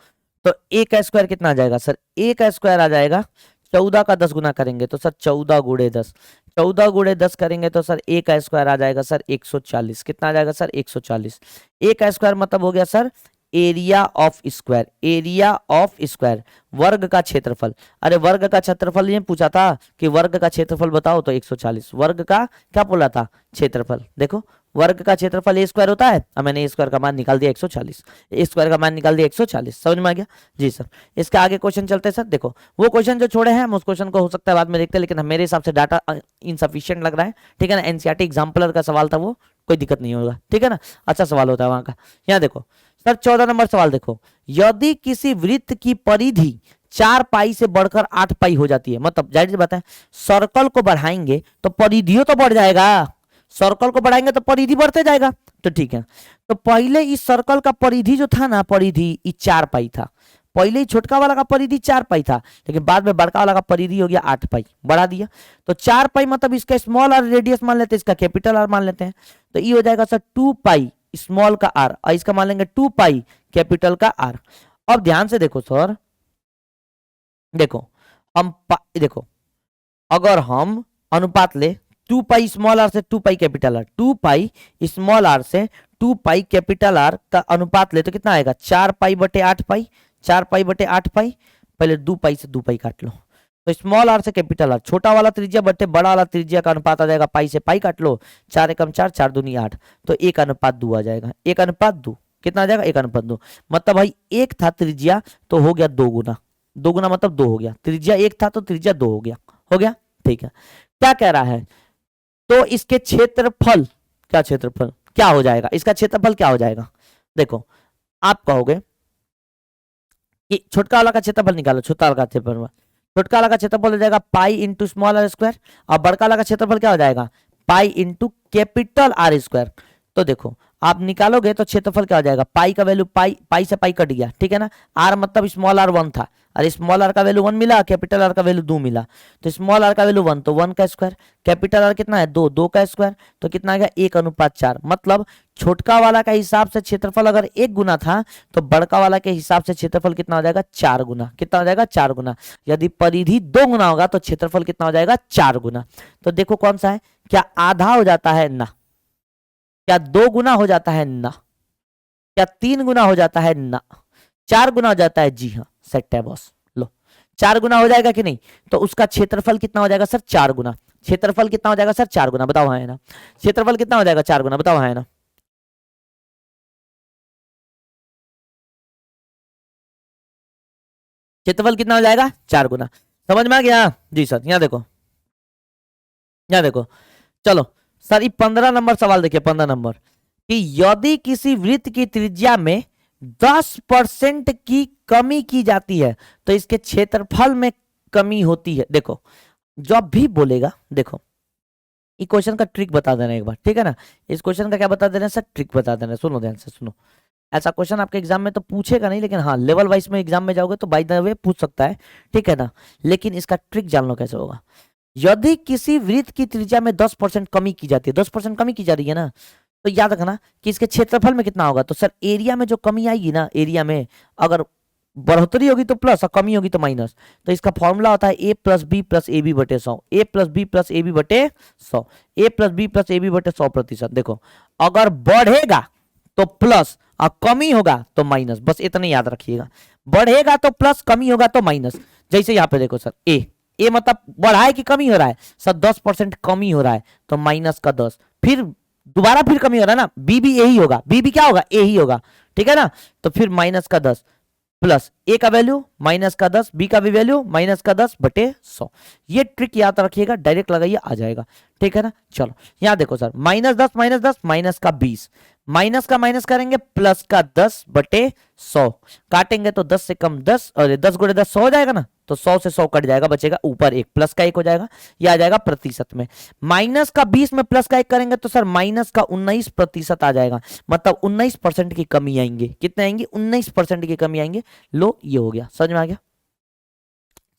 तो a का स्क्वायर कितना आ जाएगा सर, a का स्क्वायर आ जाएगा 14 का 10 गुना करेंगे तो सर 14 गुणे 10, 14 गुणे 10 करेंगे तो सर a का स्क्वायर आ जाएगा सर 140, कितना आ जाएगा सर 140। a का स्क्वायर मतलब हो गया sir area of square, area of square, वर्ग का क्षेत्रफल। अरे वर्ग का क्षेत्रफल ये पूछा था कि वर्ग का क्षेत्रफल बताओ, तो 140 वर्ग का क्या बोला था, क्षेत्रफल। देखो वर्ग का क्षेत्रफल ए स्क्वायर होता है, अब मैंने ए स्क्वायर का मान निकाल दिया 140, ए स्क्वायर का मान निकाल दिया 140, समझ में आ गया जी सर। इसके आगे क्वेश्चन चलते हैं सर। देखो वो क्वेश्चन जो छोड़े हैं हम उस क्वेश्चन को हो सकता है बाद में देखते हैं, लेकिन मेरे हिसाब से डाटा इनसफिशिएंट लग रहा है, ठीक है ना। एनसीईआरटी एग्जाम्पलर का सवाल था वो, कोई दिक्कत नहीं होगा, ठीक है ना, अच्छा सवाल होता है वहां का। यहाँ देखो सर 14 नंबर सवाल देखो, यदि किसी वृत्त की परिधि 4 पाई से बढ़कर 8 पाई हो जाती है, मतलब जाहिर सी बात है सर्कल को बढ़ाएंगे तो परिधियों तो बढ़ जाएगा, सर्कल को बढ़ाएंगे तो परिधि बढ़ते जाएगा, तो ठीक है। तो पहले इस सर्कल का परिधि जो था ना, परिधि 4 पाई था, पहले ही छोटका वाला का परिधि 4 पाई था, लेकिन बाद में बड़का वाला का परिधि हो गया 8 पाई, बढ़ा दिया। तो 4 पाई मतलब इसका स्मॉल आर रेडियस मान लेते हैं, इसका कैपिटल आर मान लेते हैं, तो ये हो जाएगा सर 2 पाई स्मॉल का आर, और इसका मान लेंगे 2 पाई कैपिटल का आर। अब ध्यान से देखो सर, देखो हम देखो अगर हम अनुपात ले 2 पाई स्मॉल आर से 2 pi capital R, 2 pi small R से 2 पाई कैपिटल आर का अनुपात ले तो कितना आएगा, 4 पाई बटे 8 पाई, 4 पाई बटे 8 पाई। पहले 2 पाई से 2 पाई काट लो, तो स्मॉल आर से कैपिटल आर, छोटा वाला त्रिज्या बटे बड़ा वाला त्रिज्या का अनुपात आ जाएगा, पाई से पाई काट लो, 4 एकम 4, 4 दूनी 8, तो 1:2 आ जाएगा, 1:2 कितना आ जाएगा, 1:2। मतलब भाई एक था त्रिज्या तो हो गया 2 गुना, 2 गुना मतलब 2 हो गया, त्रिज्या 1 था तो त्रिज्या 2 हो गया, हो गया, ठीक है। क्या कह रहा है, तो इसके क्षेत्रफल, क्या क्षेत्रफल क्या हो जाएगा, इसका क्षेत्रफल क्या हो जाएगा। देखो आप कहोगे कि छोटका वाला का क्षेत्रफल निकालो, छोटा वाला का क्षेत्रफल, छोटका वाला का क्षेत्रफल हो जाएगा pi into small R square, और बड़का वाला का क्षेत्रफल क्या हो जाएगा, pi into capital R square. तो देखो आप निकालोगे तो क्षेत्रफल क्या हो जाएगा, पाई का वैल्यू पाई से पाई कट गया, ठीक है ना। आर मतलब स्मॉल आर 1 था, और स्मॉल आर का वैल्यू 1 मिला, कैपिटल आर का वैल्यू 2 मिला, तो स्मॉल आर का वैल्यू 1 तो 1 का स्क्वायर, कैपिटल आर कितना है 2, 2 का स्क्वायर, तो कितना आ गया 1:4। मतलब छोटका वाला का हिसाब से क्षेत्रफल अगर 1 गुना था तो बड़का वाला के हिसाब से क्षेत्रफल कितना हो जाएगा, 4 गुना, कितना हो जाएगा 4 गुना। यदि परिधि 2 गुना होगा तो क्षेत्रफल कितना हो जाएगा 4 गुना। तो देखो कौन सा है, क्या आधा हो जाता है ना, क्या 2 गुना हो जाता है ना, क्या 3 गुना हो जाता है ना, 4 गुना हो जाता है, जी हाँ सेट है बॉस। लो 4 गुना हो जाएगा कि नहीं, तो उसका क्षेत्रफल कितना हो जाएगा सर 4 गुना, क्षेत्रफल कितना हो जाएगा सर 4 गुना, बताओ हाँ है ना, क्षेत्रफल कितना हो जाएगा 4 गुना, बताओ हाँ है ना। क्षेत्रफल कितना हो जाएगा 4 गुना, समझ में आ गया जी सर। यहाँ देखो, यहाँ देखो, चलो सर ये 15 नंबर सवाल देखिए, 15 नंबर, कि यदि किसी वृत्त की त्रिज्या में 10% की कमी की जाती है तो इसके क्षेत्रफल में कमी होती है। देखो जब भी बोलेगा, देखो इस क्वेश्चन का ट्रिक बता देना एक बार, ठीक है ना। इस क्वेश्चन का क्या बता देना सर, ट्रिक बता देना। सुनो ध्यान से सुनो, ऐसा क्वेश्चन आपके एग्जाम में तो पूछेगा नहीं, लेकिन हाँ लेवल वाइज में एग्जाम में जाओगे तो बाय द वे पूछ सकता है, ठीक है ना। लेकिन इसका ट्रिक जान लो कैसे होगा। यदि किसी वृत्त की त्रिज्या में 10% कमी की जाती है, 10% कमी की जा रही है ना, तो याद रखना कि इसके क्षेत्रफल में कितना होगा। तो सर एरिया में जो कमी आएगी ना, एरिया में अगर बढ़ोतरी होगी तो प्लस और कमी होगी तो माइनस। तो इसका फॉर्मूला होता है A plus B plus A B बटे 100, A plus B plus A B बटे 100, A plus B plus A B बटे 100%। देखो अगर बढ़ेगा तो प्लस और कमी होगा तो माइनस, बस इतने याद रखिएगा। बढ़ेगा तो प्लस, कमी होगा तो माइनस। जैसे यहाँ पे देखो सर ए मतलब बढ़ा है कि कमी हो रहा है सर, 10% कमी हो रहा है तो माइनस का 10, फिर दोबारा फिर कमी हो रहा है ना, बी भी यही होगा, बी भी क्या होगा, ए ही होगा, ठीक है ना। तो फिर माइनस का 10 प्लस ए का वैल्यू माइनस का 10, बी का भी वैल्यू माइनस का 10 बटे 100। ये ट्रिक याद रखिएगा, डायरेक्ट लगाइए आ जाएगा, ठीक है ना। चलो यहां देखो सर, -10 -10 माइनस का 20, माइनस का माइनस करेंगे प्लस का 10 बटे 100, काटेंगे तो 10 से कम 10 और 10 गुणे 10 100 हो जाएगा ना, तो 100 से 100 कट जाएगा, बचेगा ऊपर एक, प्लस का 1 हो जाएगा, ये आ जाएगा प्रतिशत में। माइनस का 20 में प्लस का 1 करेंगे तो सर माइनस का 19% आ जाएगा, मतलब 19% की कमी आएंगे। कितने आएंगे, 19% की कमी आएंगे। लो ये हो गया, समझ में आ गया,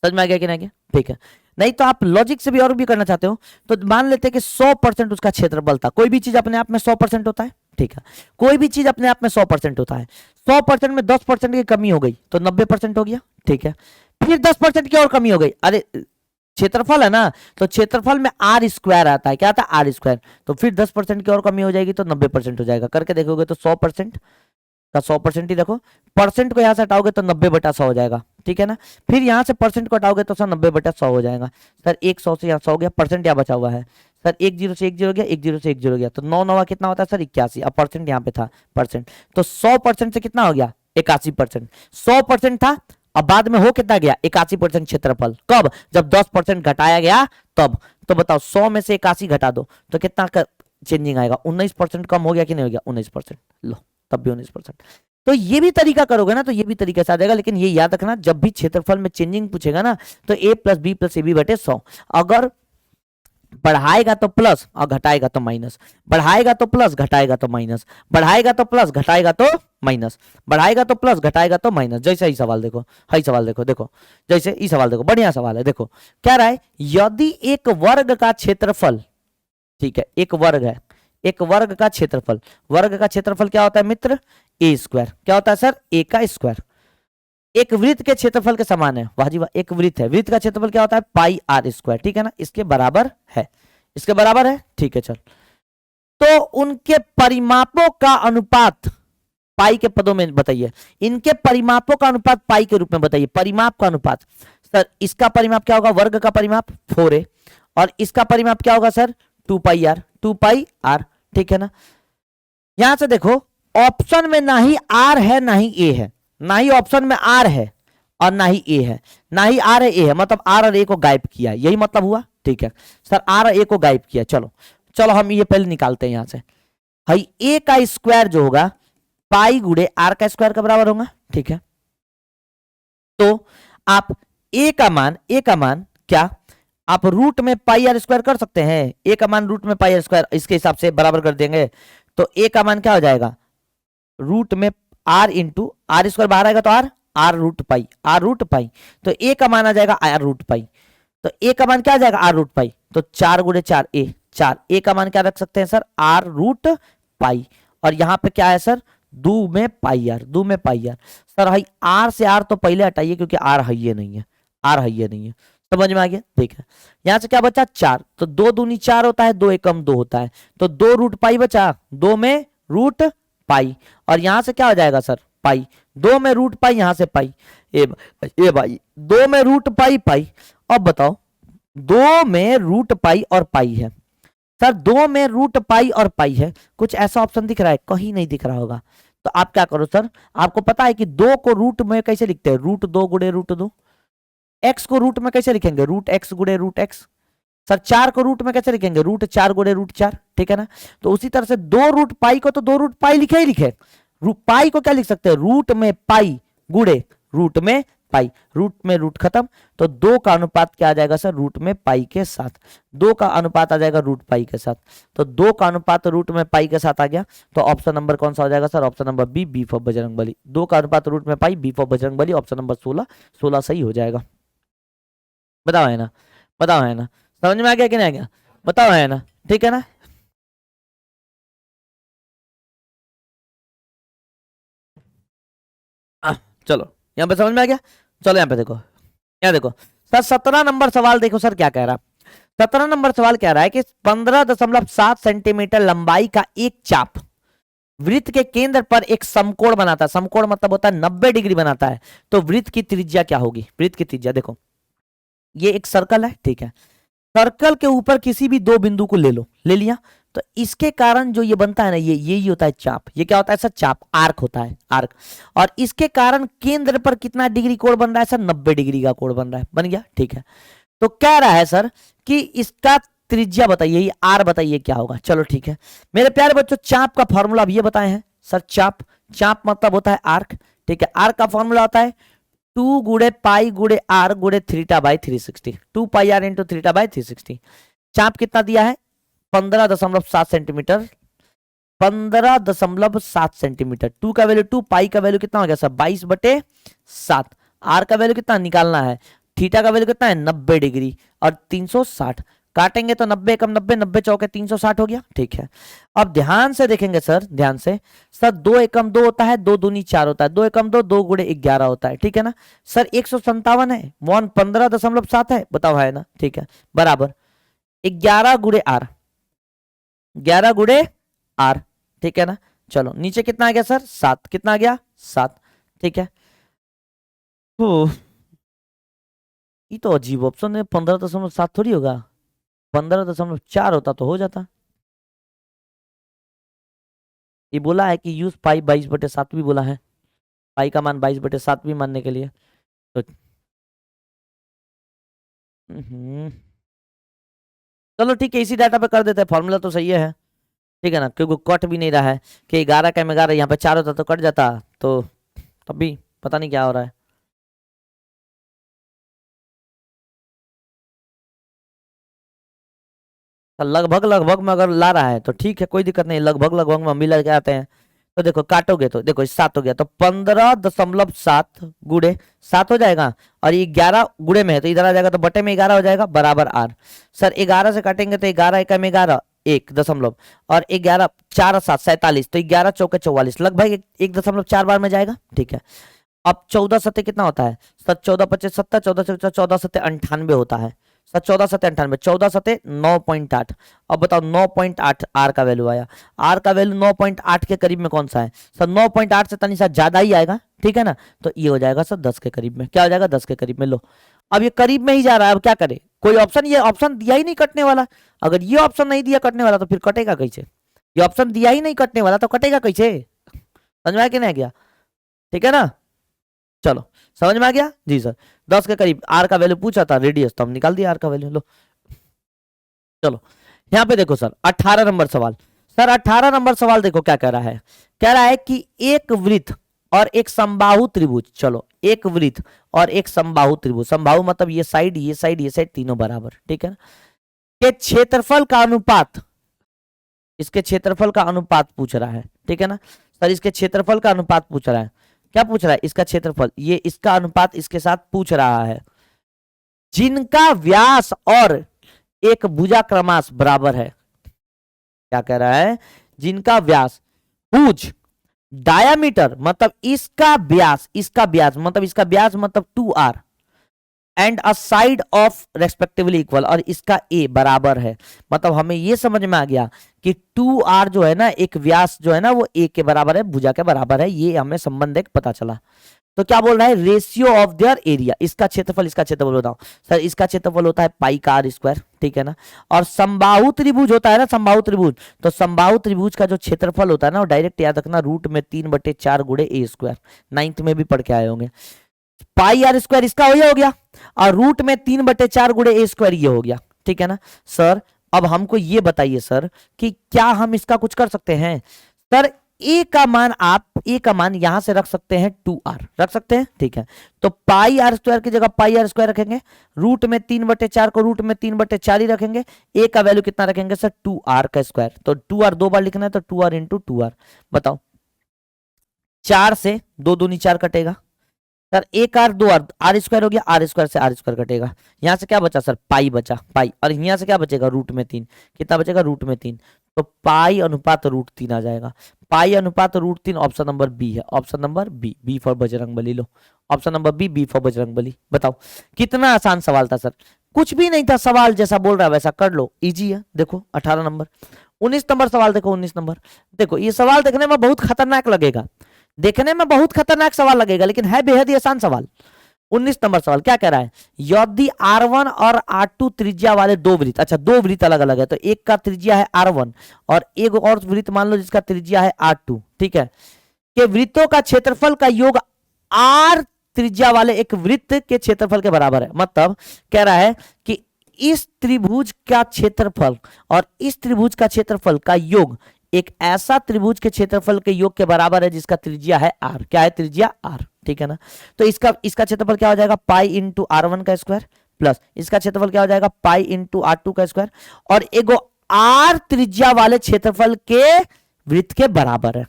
समझ में आ गया कि नहीं गया, ठीक है। नहीं तो आप लॉजिक से भी और भी करना चाहते हो तो मान लेते हैं कि 100% उसका क्षेत्रफल था। कोई भी चीज अपने आप में 100% होता है, ठीक है, कोई भी चीज अपने आप में 100% होता है। 100% में 10% की कमी हो गई तो 90% हो गया, ठीक है। फिर 10% की और कमी हो गई, अरे क्षेत्रफल है ना, तो क्षेत्रफल में आर स्क्वायर आता है, क्या आता है, आर स्क्वायर। तो फिर 10% की और कमी हो जाएगी तो 90% हो जाएगा। करके देखोगे तो 100% का 100% ही रखो, परसेंट को यहां से हटाओगे तो 90/100 हो जाएगा, ठीक है ना। फिर यहां से परसेंट को हटाओगे तो सर 90/100 हो जाएगा। सर 100 से यहाँ 100 हो गया, परसेंट यहाँ बचा हुआ है सर, 10 से 10 हो गया, 10 से 10 हो गया, तो 9 9 कितना होता है सर 81। अब परसेंट यहाँ पे था परसेंट, तो 100% से कितना हो गया 81%। 100% था, अब बाद में हो कितना गया 81% क्षेत्रफल, कब, जब 10% घटाया गया तब। तो बताओ 100 में से 81 घटा दो तो कितना चेंजिंग आएगा, 19% कम हो गया कि नहीं हो गया, 19%। लो तब भी 19%। तो ये भी तरीका करोगे ना तो ये भी तरीके से आ जाएगा, लेकिन ये याद रखना जब भी क्षेत्रफल में चेंजिंग पूछेगा ना तो a plus B plus A B बटे 100, अगर बढ़ाएगा तो प्लस और घटाएगा तो माइनस, बढ़ाएगा तो प्लस घटाएगा तो माइनस, बढ़ाएगा तो प्लस घटाएगा तो माइनस, बढ़ाएगा तो प्लस घटाएगा तो माइनस। जैसे ही सवाल देखो, हाई सवाल देखो, देखो जैसे ये सवाल देखो, बढ़िया सवाल है। देखो क्या रहा है, यदि एक वर्ग का क्षेत्रफल, ठीक है, एक वर्ग है, एक वर्ग का क्षेत्रफल, वर्ग का क्षेत्रफल क्या होता है मित्र, ए स्क्वायर। क्या होता है सर, ए का स्क्वायर। एक वृत्त के क्षेत्रफल के समान है, वाह जी वाह, एक वृत्त है, वृत्त का क्षेत्रफल क्या होता है पाई आर स्क्वायर, ठीक है ना, इसके बराबर है, इसके बराबर है, ठीक है। चल तो उनके परिमापों का अनुपात पाई के पदों में बताइए, इनके परिमापों का अनुपात पाई के रूप में बताइए, परिमाप का अनुपात। सर इसका परिमाप क्या होगा, वर्ग का परिमाप 4a, और इसका परिमाप क्या होगा सर 2 पाई आर, ठीक है ना। यहां से देखो ऑप्शन में ना ही आर है ना ही ए है, ना ही ऑप्शन में आर है और ना ही ए है, ना ही आर है ए है, मतलब आर और ए को गायब किया, यही मतलब हुआ, ठीक है। सर आर और ए को गायब किया, चलो चलो हम ये पहले निकालते हैं यहां से। भाई ए का स्क्वायर जो होगा पाई गुड़े आर का स्क्वायर के बराबर होगा, ठीक है। तो आप ए का मान क्या आप रूट में पाई आर स्क्वायर कर सकते हैं, ए का मान रूट में पाई आर स्क्वायर, इसके हिसाब से बराबर कर देंगे तो ए का मान क्या हो जाएगा, रूट में आर इंटू आर स्क्वायर बाहर आएगा तो R root pi, R root pi, तो ए का मान आ जाएगा आर रूट पाई, तो ए का मान क्या आ जाएगा आर रूट पाई, तो 4 गुणे 4 ए, 4 ए का मान क्या रख सकते हैं सर आर रूट पाई, और यहां पे क्या है सर 2 में पाई आर, 2 में पाई आर। सर भाई आर से आर तो पहले हटाइए क्योंकि आर है ये नहीं है, आर है ये नहीं है, समझ में आ गया, ठीक है। यहां से क्या बचा 4, तो 2 दूनी 4 होता है, 2 एकम 2 होता है, तो 2 रूट पाई बचा, 2 में रूट पाई, और यहां से क्या हो जाएगा सर पाई, 2 में रूट पाई, यहां से पाई, ए भाई 2 में रूट पाई पाई। अब बताओ 2 में रूट पाई और पाई है, सर 2 में रूट पाई और पाई है, कुछ ऐसा ऑप्शन दिख रहा है, कहीं नहीं दिख रहा होगा, तो आप क्या करो सर, आपको पता है कि 2 को रूट में कैसे लिखते हैं, रूट 2 गुणे रूट 2, एक्स को रूट में कैसे लिखेंगे, रूट एक्स गुणे रूट एक्स। सर 4 को रूट में कैसे लिखेंगे, रूट 4 गुणे रूट 4, ठीक है ना। तो उसी तरह से 2 रूट पाई को तो 2 रूट पाई लिखे ही लिखे, पाई को क्या लिख सकते हैं, रूट में पाई गुणे रूट में पाई, रूट में रूट खत्म, तो 2 का अनुपात क्या आ जाएगा सर, रूट में पाई के साथ, 2 का अनुपात आ जाएगा रूट पाई के साथ, तो 2 का अनुपात रूट में पाई के साथ आ गया, तो ऑप्शन नंबर कौन सा हो जाएगा sir, option number B, B for Bajrangbali. 2 का अनुपात रूट में pi, B for Bajrangbali, option number 16, 16 सही हो जाएगा। बताओ है ना, बताओ है ना, समझ में आ गया कि नहीं आ गया, बताओ है ना, ठीक है ना। चलो यहाँ पे समझ में आ गया। चलो यहाँ पे देखो, यहाँ देखो सर 17 नंबर सवाल देखो सर क्या कह रहा है। 17 नंबर सवाल कह रहा है कि 15.7 सेंटीमीटर लंबाई का एक चाप वृत्त के केंद्र पर एक समकोण बनाता है, समकोण मतलब होता है 90 डिग्री बनाता है, तो वृत्त की त्रिज्या क्या होगी, वृत्त की त्रिज्या देखो, ये एक सर्कल है, ठीक है, सर्कल के ऊपर किसी भी 2 बिंदु को ले लो, ले लिया, तो इसके कारण जो ये बनता है ना, ये होता है चाप, ये क्या होता है सर, चाप, आर्क होता है, आर्क, और इसके कारण केंद्र पर कितना डिग्री कोण बन रहा है सर, 90 डिग्री का कोण बन रहा है, बन गया, ठीक है। तो कह रहा है सर कि इसका त्रिज्या बताइए, ये आर बताइए क्या होगा। चलो ठीक है मेरे प्यारे बच्चों, चाप का फॉर्मूला अब ये बताए हैं सर, चाप, चाप मतलब होता है आर्क, ठीक है, आर्क का फॉर्मूला होता है 2 गुणे पाई गुणे आर गुणे theta by 360, 2 pi R into theta by 360। चाप कितना दिया है, 15.7 सेंटीमीटर, 15.7 सेंटीमीटर, 2 का वैल्यू 2, पाई का वैल्यू कितना हो गया सर 22/7, आर का वैल्यू कितना निकालना है, थीटा का वैल्यू कितना है 90 डिग्री, और 360 काटेंगे तो 90 कम 90, 90 चौके 360 हो गया, ठीक है। अब ध्यान से देखेंगे सर, ध्यान से सर, 2 एकम 2 होता है, 2 दूनी 4 होता है, 2 एकम 2, 2 गुणे 11 होता है, ठीक है ना सर, 157 है, 15.7 है, बताओ है ना, ठीक है, बराबर 11 गुणे आर, 11 गुणे आर, ठीक है ना। चलो नीचे कितना आ गया सर, 7, कितना आ गया 7, ठीक है। ये तो अजीब ऑप्शन है, 15.7 थोड़ी होगा, 15.4 होता तो हो जाता। ये बोला है कि यूज पाई 22/7 भी बोला है, पाई का मान 22/7 भी मानने के लिए, तो चलो ठीक है, इसी डाटा पे कर देते हैं, फॉर्मूला तो सही है, ठीक है ना, क्योंकि कट भी नहीं रहा है कि 11 का 11 यहाँ पे 4 होता तो कट जाता, तो तब भी पता नहीं क्या हो रहा है। तो लगभग लगभग में अगर ला रहा है तो ठीक है, कोई दिक्कत नहीं, लगभग लगभग में हम भी लग आते हैं। तो देखो काटोगे तो देखो 7 हो गया, तो 15.7 गुणे 7 हो जाएगा, और ये 11 गुणे में है तो इधर आ जाएगा, तो बटे में 11 हो जाएगा, बराबर आर। सर 11 से काटेंगे तो 11 एकम 11 1 दशमलव, और 11 4 7 47, तो 11 चौके 44, लगभग 1.4 बार में जाएगा, ठीक है। अब 14 सत्ते कितना होता है सर, 14 25 70, 14 सत्ते 98 होता है सर, 14 सत्ते 98, 14 सत्ते 9.8। अब बताओ 9.8 आर का वैल्यू आया, आर का वैल्यू 9.8 के करीब में कौन सा है सर, 9.8 से तनी सा ज्यादा ही आएगा, ठीक है ना, तो ये हो जाएगा सर 10 के करीब में, क्या हो जाएगा 10 के करीब में। लो अब ये करीब में ही जा रहा है, अब क्या करे, कोई ऑप्शन, ये ऑप्शन दिया ही नहीं कटने वाला, अगर ये ऑप्शन नहीं दिया कटने वाला तो फिर कटेगा कैसे, ये ऑप्शन दिया ही नहीं कटने वाला तो कटेगा कैसे, समझ में आया कि नहीं गया, ठीक है ना। चलो समझ में आ गया जी सर, 10 के करीब आर का वैल्यू पूछा था, रेडियस तो हम निकाल दिया आर का वैल्यू। लो चलो यहाँ पे देखो सर 18 नंबर सवाल, सर 18 नंबर सवाल देखो क्या कह रहा है, कह रहा है कि एक वृत्त और एक समबाहु त्रिभुज, चलो एक वृत्त और एक समबाहु त्रिभुज, समबाहु मतलब ये साइड ये साइड ये साइड तीनों बराबर, ठीक है ना, के क्षेत्रफल का अनुपात, इसके क्षेत्रफल का अनुपात पूछ रहा है, ठीक है ना सर, इसके क्षेत्रफल का अनुपात पूछ रहा है, क्या पूछ रहा है, इसका क्षेत्रफल, ये इसका अनुपात इसके साथ पूछ रहा है, जिनका व्यास और एक भुजा क्रमांश बराबर है, क्या कह रहा है, जिनका व्यास, भुज डायामीटर मतलब इसका व्यास, इसका व्यास मतलब इसका व्यास मतलब 2r and a side of respectively equal, और इसका a बराबर है, मतलब हमें ये समझ में आ गया कि 2r जो है ना, एक व्यास जो है ना वो a के बराबर है, भुजा के बराबर है, ये हमें संबंध एक पता चला। तो क्या बोल रहा है, रेशियो ऑफ देयर एरिया, इसका क्षेत्रफल बताओ सर, इसका क्षेत्रफल होता है पाई का आर स्क्वायर, ठीक है ना, और समबाहु त्रिभुज होता है ना, समबाहु त्रिभुज, तो समबाहु त्रिभुज का जो क्षेत्रफल होता है ना, वो डायरेक्ट याद रखना, रूट में 3/4 गुणे ए स्क्वायर, 9th में भी पढ़ के आए होंगे, पाई आर स्क्वायर इसका हो गया, और रूट में 3/4 गुणे ए स्क्वायर ये हो गया, ठीक ठीक है ना सर। अब हमको ये बताइए सर कि क्या हम इसका कुछ कर सकते हैं सर। ए का मान आप ए का मान यहां से रख सकते हैं 2r रख सकते हैं, ठीक है। तो पाई आर स्क्वायर की जगह पाई आर स्क्वायर रखेंगे, रूट में 3/4 को रूट में 3/4 ही रखेंगे। ए का वैल्यू कितना रखेंगे सर 2r का स्क्वायर, तो 2r 2 बार लिखना है तो 2r इंटू 2r। बताओ 4 से 2 दूनी 4 कटेगा सर, एक आर 2r, आर स्क्वायर हो गया, आर स्क्वायर से आर स्क्वायर कटेगा। यहां से क्या बचा सर पाई बचा पाई, और यहां से क्या बचेगा रूट में 3, कितना बचेगा रूट में 3, तो पाई अनुपात रूट 3 आ जाएगा। पाई अनुपात रूट 3 ऑप्शन नंबर बी है, option number B, B for Bajrangbali. लो option number B, B for Bajrangbali. बताओ कितना आसान सवाल था सर, कुछ भी नहीं था, सवाल जैसा बोल रहा है वैसा कर लो, इजी है। देखो 18 नंबर, 19 नंबर सवाल देखो, 19 नंबर देखो। ये सवाल देखने में बहुत खतरनाक लगेगा, देखने में बहुत खतरनाक सवाल लगेगा, लेकिन है बेहद ही आसान सवाल। 19 नंबर सवाल क्या कह रहा है, यदि R1 और R2 त्रिज्या वाले दो वृत्त, अच्छा दो वृत्त अलग अलग है, तो एक का त्रिज्या है R1 और एक और वृत्त मान लो जिसका त्रिज्या है R2, ठीक है, के वृत्तों का क्षेत्रफल का योग R त्रिज्या वाले एक वृत्त के क्षेत्रफल के बराबर है। मतलब कह रहा है कि इस त्रिभुज का क्षेत्रफल और इस त्रिभुज का क्षेत्रफल का योग एक ऐसा त्रिभुज के क्षेत्रफल के योग के बराबर है जिसका त्रिज्या है r, क्या है त्रिज्या r, ठीक है ना। तो इसका क्षेत्रफल क्या हो जाएगा पाई इंटू R1 का स्क्वायर प्लस इसका क्षेत्रफल क्या हो जाएगा पाई इंटू R2 का स्क्वायर, और एगो r त्रिज्या वाले क्षेत्रफल के वृत्त के बराबर है।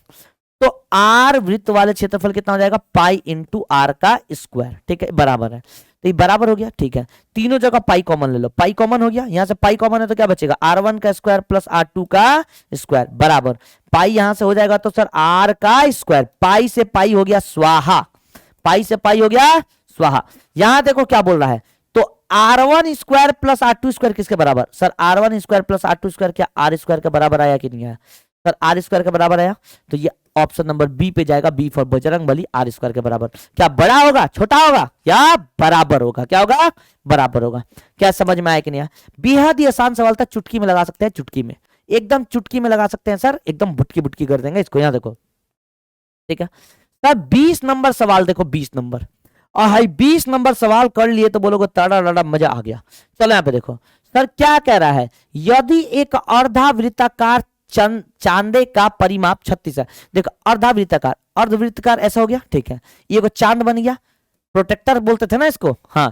तो r वृत्त वाले क्षेत्रफल कितना हो जाएगा पाई इंटू r का स्क्वायर, ठीक है, बराबर है। तो ये बराबर हो गया, ठीक है। तीनों जगह पाई कॉमन ले लो, पाई कॉमन हो गया, यहां से पाई कॉमन है तो क्या बचेगा R1 का स्क्वायर प्लस R2 का स्क्वायर बराबर पाई, यहां से हो जाएगा तो सर r का स्क्वायर, पाई से पाई हो गया स्वाहा, पाई से पाई हो गया स्वाहा। यहां देखो क्या बोल रहा है, तो R1 square plus R2 square किसके बराबर sir, R1 square plus R2 square क्या R स्क्वायर के बराबर आया कि नहीं आया सर, R स्क्वायर के बराबर आया। तो ये ऑप्शन नंबर बी पे जाएगा, B for Bajrangbali, R square के बराबर। क्या बड़ा होगा छोटा होगा या बराबर होगा, क्या होगा बराबर होगा। क्या समझ में आया कि नहीं आया, बेहद ही आसान सवाल था, चुटकी में लगा सकते हैं, चुटकी में एकदम चुटकी में लगा सकते हैं सर, एकदम बुटकी बुटकी कर देंगे इसको। यहां देखो ठीक है सर 20 नंबर सवाल देखो, 20 नंबर, और हाई 20 नंबर सवाल कर लिए तो बोलोगे तड़ा लड़ा मजा आ गया। चलो यहाँ पे देखो सर क्या कह रहा है, यदि एक अर्धावृत्ताकार चांदे का परिमाप 36 है। देखो अर्धावृत्ताकार, अर्धवृत्ताकार ऐसा हो गया, ठीक है, ये को चांद बन गया, प्रोटेक्टर बोलते थे ना इसको, हाँ।